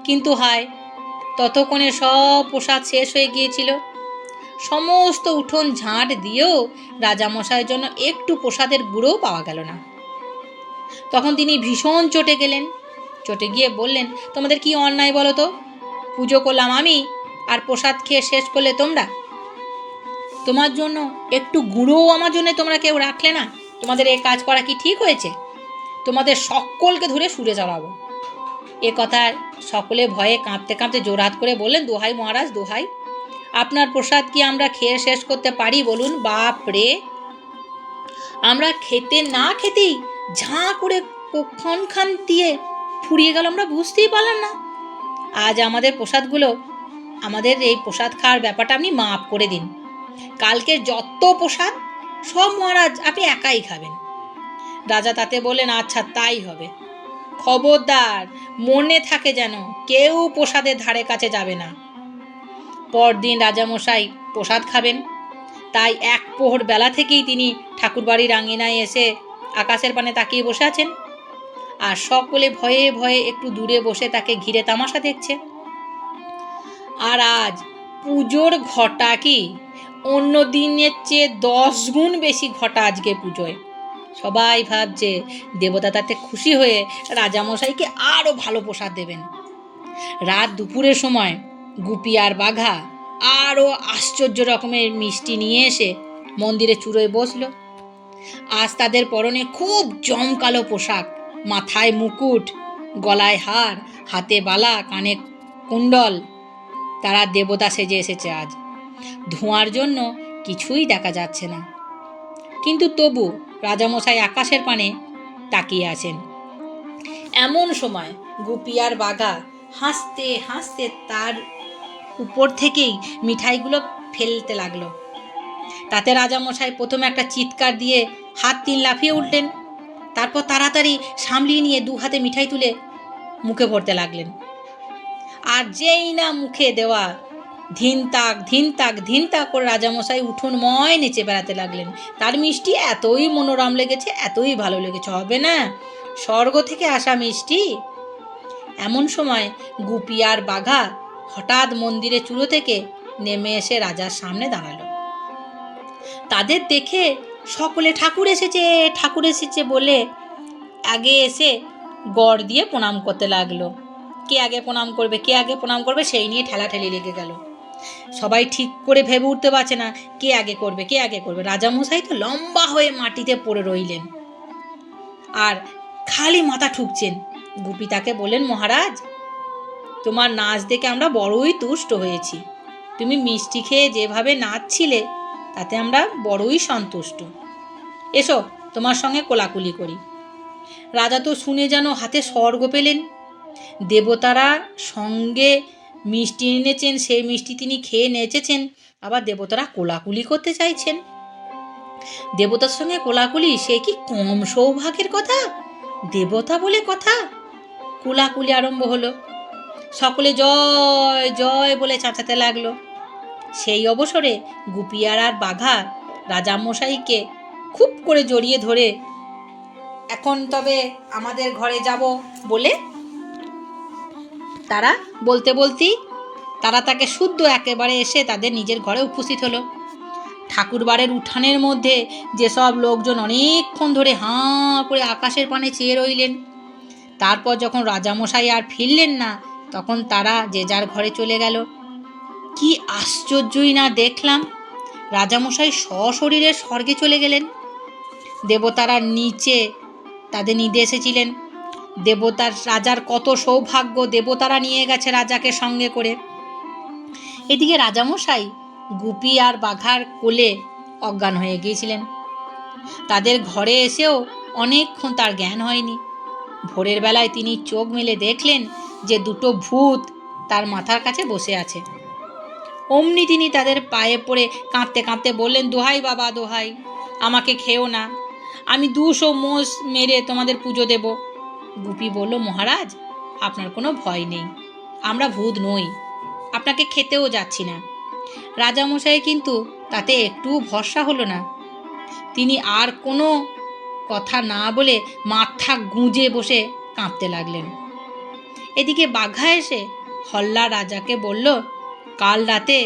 কিন্তু হায়, ততক্ষণে সব প্রসাদ শেষ হয়ে গিয়েছিল। সমস্ত উঠোন ঝাঁট দিয়েও রাজামশাইয়ের জন্য একটু প্রসাদের গুঁড়োও পাওয়া গেল না। তখন তিনি ভীষণ চটে গেলেন। চটে গিয়ে বললেন, তোমাদের কি অন্যায় বলো তো? পুজো করলাম আমি, আর প্রসাদ খেয়ে শেষ করলে তোমরা। তোমার জন্য একটু গুঁড়োও আমার জন্য তোমরা কেউ রাখলে না। তোমাদের এই কাজ করা কি ঠিক হয়েছে? তোমাদের সকলকে ধরে সুরে চড়াবো। এ কথা সকলে ভয়ে কাঁপতে কাঁপতে জোরহাত করে বললেন, দোহাই মহারাজ, দোহাই, আপনার প্রসাদ কি আমরা খেয়ে শেষ করতে পারি বলুন? বাপ রে, আমরা খেতে না খেতেই ঝাঁ করে কক্ষণখান দিয়ে ফুরিয়ে গেল, আমরা বুঝতেই পারলাম না। আজ আমাদের প্রসাদগুলো, আমাদের এই প্রসাদ খাওয়ার ব্যাপারটা আপনি মাফ করে দিন। কালকে যত প্রসাদ সব মহারাজ আপনি একাই খাবেন। রাজা তাতে বললেন, আচ্ছা তাই হবে। খবরদার, মনে থাকে যেন কেউ প্রসাদের ধারে কাছে যাবে না। পরদিন রাজামশাই প্রসাদ খাবেন, তাই এক প্রহর বেলা থেকেই তিনি ঠাকুরবাড়ির আঙিনায় এসে আকাশের পানে তাকিয়ে বসে আছেন। আর সকলে ভয়ে ভয়ে একটু দূরে বসে তাকে ঘিরে তামাশা দেখছে। আর আজ পুজোর ঘটা কি অন্য দিনের চেয়ে 10 গুণ বেশি ঘটা আজকে পুজোয়। সবাই ভাবছে দেবতা তাতে খুশি হয়ে রাজামশাইকে আরও ভালো প্রসাদ দেবেন। রাত দুপুরের সময় গুপি আর বাঘা আরও আশ্চর্য রকমের মিষ্টি নিয়ে এসে মন্দিরে চুড়োয় বসল। আজ তাদের পরনে খুব জমকালো পোশাক, মাথায় মুকুট, গলায় হার, হাতে বালা, কানে কুণ্ডল। তারা দেবতা সেজে এসেছে আজ। ধোঁয়ার জন্য কিছুই দেখা যাচ্ছে না, কিন্তু তবু রাজামশাই আকাশের পানে তাকিয়ে আছেন। এমন সময় গুপি আর বাঘা হাসতে হাসতে তার উপর থেকেই মিঠাইগুলো ফেলতে লাগলো। তাতে রাজামশাই প্রথমে একটা চিৎকার দিয়ে হাত 3 লাফিয়ে উঠলেন। তারপর তাড়াতাড়ি সামলিয়ে নিয়ে 2 হাতে মিঠাই তুলে মুখে ভরতে লাগলেন। আর যেই না মুখে দেওয়া, ধিনতাক ধিনতাক ধিনতাক করে রাজামশাই উঠোনময় নেচে বেড়াতে লাগলেন। তার মিষ্টি এতই মনোরম লেগেছে, এতই ভালো লেগেছে, হবে না স্বর্গ থেকে আসা মিষ্টি। এমন সময় গুপি আর বাঘা হঠাৎ মন্দিরে চুড়ো থেকে নেমে এসে রাজার সামনে দাঁড়ালো। তাদের দেখে সকলে ঠাকুর এসেছে, ঠাকুর এসেছে বলে আগে এসে গড় দিয়ে প্রণাম করতে লাগলো। কে আগে প্রণাম করবে, কে আগে প্রণাম করবে, সেই নিয়ে ঠেলাঠেলি লেগে গেল। সবাই ঠিক করে ভেবে উঠতে পারছে না কে আগে করবে, কে আগে করবে। রাজামশাই তো লম্বা হয়ে মাটিতে পড়ে রইলেন আর খালি মাথা ঠুকছেন। গুপি তাকে বললেন, মহারাজ, তোমার নাচ দেখে আমরা বড়ই তুষ্ট হয়েছি। তুমি মিষ্টি খেয়ে যেভাবে নাচছিলে তাতে আমরা বড়ই সন্তুষ্ট। এসো তোমার সঙ্গে কোলাকুলি করি। রাজা তো শুনে যেন হাতে স্বর্গ পেলেন। দেবতারা সঙ্গে মিষ্টি এনেছেন, সেই মিষ্টি তিনি খেয়ে নেচেছেন, আবার দেবতারা কোলাকুলি করতে চাইছেন। দেবতার সঙ্গে কোলাকুলি সে কি কম সৌভাগ্যের কথা? দেবতা বলে কথা। কোলাকুলি আরম্ভ হলো। সকলে জয় জয় বলে চাঁচাতে লাগলো। সেই অবসরে গুপিয়ার আর বাঘা রাজামশাইকে খুব করে জড়িয়ে ধরে, এখন তবে আমাদের ঘরে যাব বলে তারা বলতে বলতেই তারা তাকে শুদ্ধ একেবারে এসে তাদের নিজের ঘরে উপস্থিত হলো। ঠাকুরবাড়ির উঠানের মধ্যে যেসব লোকজন অনেকক্ষণ ধরে হাঁ করে আকাশের পানে চেয়ে রইলেন, তারপর যখন রাজামশাই আর ফিরলেন না, তখন তারা যে যার ঘরে চলে গেল। কি আশ্চর্যই না দেখলাম! রাজামশাই সশরীরে স্বর্গে চলে গেলেন। দেবতারা নিচে তাদের নিদে এসেছিলেন। দেবতার রাজার কত সৌভাগ্য, দেবতারা নিয়ে গেছে রাজাকে সঙ্গে করে। এদিকে রাজামশাই গুপি আর বাঘার কোলে অজ্ঞান হয়ে গিয়েছিলেন। তাদের ঘরে এসেও অনেকক্ষণ তার জ্ঞান হয়নি। ভোরের বেলায় তিনি চোখ মেলে দেখলেন যে 2টো ভূত তার মাথার কাছে বসে আছে। অমনি তিনি তাদের পায়ে পড়ে কাঁদতে কাঁদতে বললেন, দোহাই বাবা, দোহাই, আমাকে খেও না, আমি 200 মোষ মেরে তোমাদের পুজো দেব। গুপি বলল, মহারাজ, আপনার কোনো ভয় নেই, আমরা ভূত নই, আপনাকে খেতেও যাচ্ছি না। রাজামশাই কিন্তু তাতে একটু ভরসা হলো না। তিনি আর কোনো কথা না বলে মাথা গুঁজে বসে কাঁদতে লাগলেন। এদিকে বাঘা এসে হল্লার রাজাকে বলল, কাল রাতে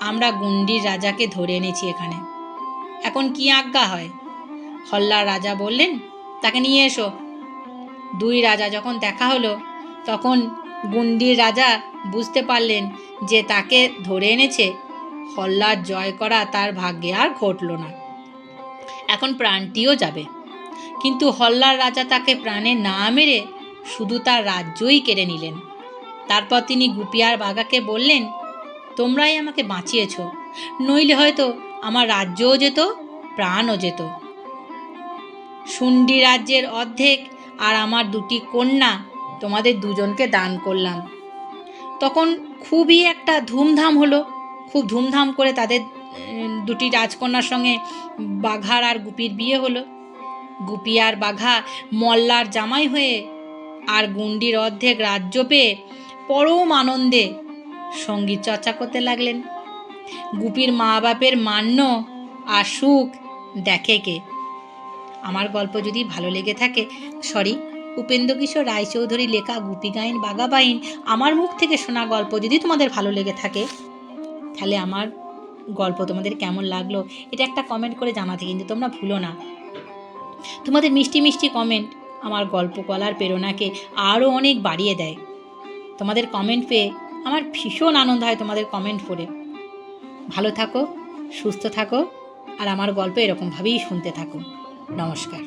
আমরা গুন্ডির রাজাকে ধরে এনেছি এখানে, এখন কি আজ্ঞা হয়? হল্লার রাজা বললেন, তাকে নিয়ে এসো। দুই রাজা যখন দেখা হলো তখন গুন্ডির রাজা বুঝতে পারলেন যে তাকে ধরে এনেছে। হল্লার জয় করা তার ভাগ্যে আর ঘটল না, এখন প্রাণটিও যাবে। কিন্তু হল্লার রাজা তাকে প্রাণে না মেরে শুধু তার রাজ্যই কেড়ে নিলেন। তারপর তিনি গুপি আর বাঘাকে বললেন, তোমরাই আমাকে বাঁচিয়েছ, নইলে হয়তো আমার রাজ্যও যেত, প্রাণও যেত। শুন্ডি রাজ্যের অর্ধেক আর আমার দুটি কন্যা তোমাদের দুজনকে দান করলাম। তখন খুবই একটা ধুমধাম হলো, খুব ধুমধাম করে তাদের দুটি রাজকন্যার সঙ্গে বাঘার আর গুপির বিয়ে হলো। গুপি আর বাঘা মল্লার জামাই হয়ে আর গুন্ডির অর্ধেক রাজ্য পেয়ে পরম আনন্দে সঙ্গীত চর্চা করতে লাগলেন। গুপির মা বাপের মান্য আর সুখ দেখে কে? আমার গল্প যদি ভালো লেগে থাকে, উপেন্দ্রকিশোর রায়চৌধুরী লেখা গুপি গাইন বাঘা বাইন আমার মুখ থেকে শোনা গল্প যদি তোমাদের ভালো লেগে থাকে, তাহলে আমার গল্প তোমাদের কেমন লাগলো এটা একটা কমেন্ট করে জানাতে কিন্তু তোমরা ভুলো না। তোমাদের মিষ্টি মিষ্টি কমেন্ট আমার গল্প বলার প্রেরণাকে আরও অনেক বাড়িয়ে দেয়। তোমাদের কমেন্ট পেয়ে আমার ভীষণ আনন্দ হয়। তোমাদের কমেন্ট পড়ে। ভালো থাকো, সুস্থ থাকো, আর আমার গল্প এরকমভাবেই শুনতে থাকো। নমস্কার।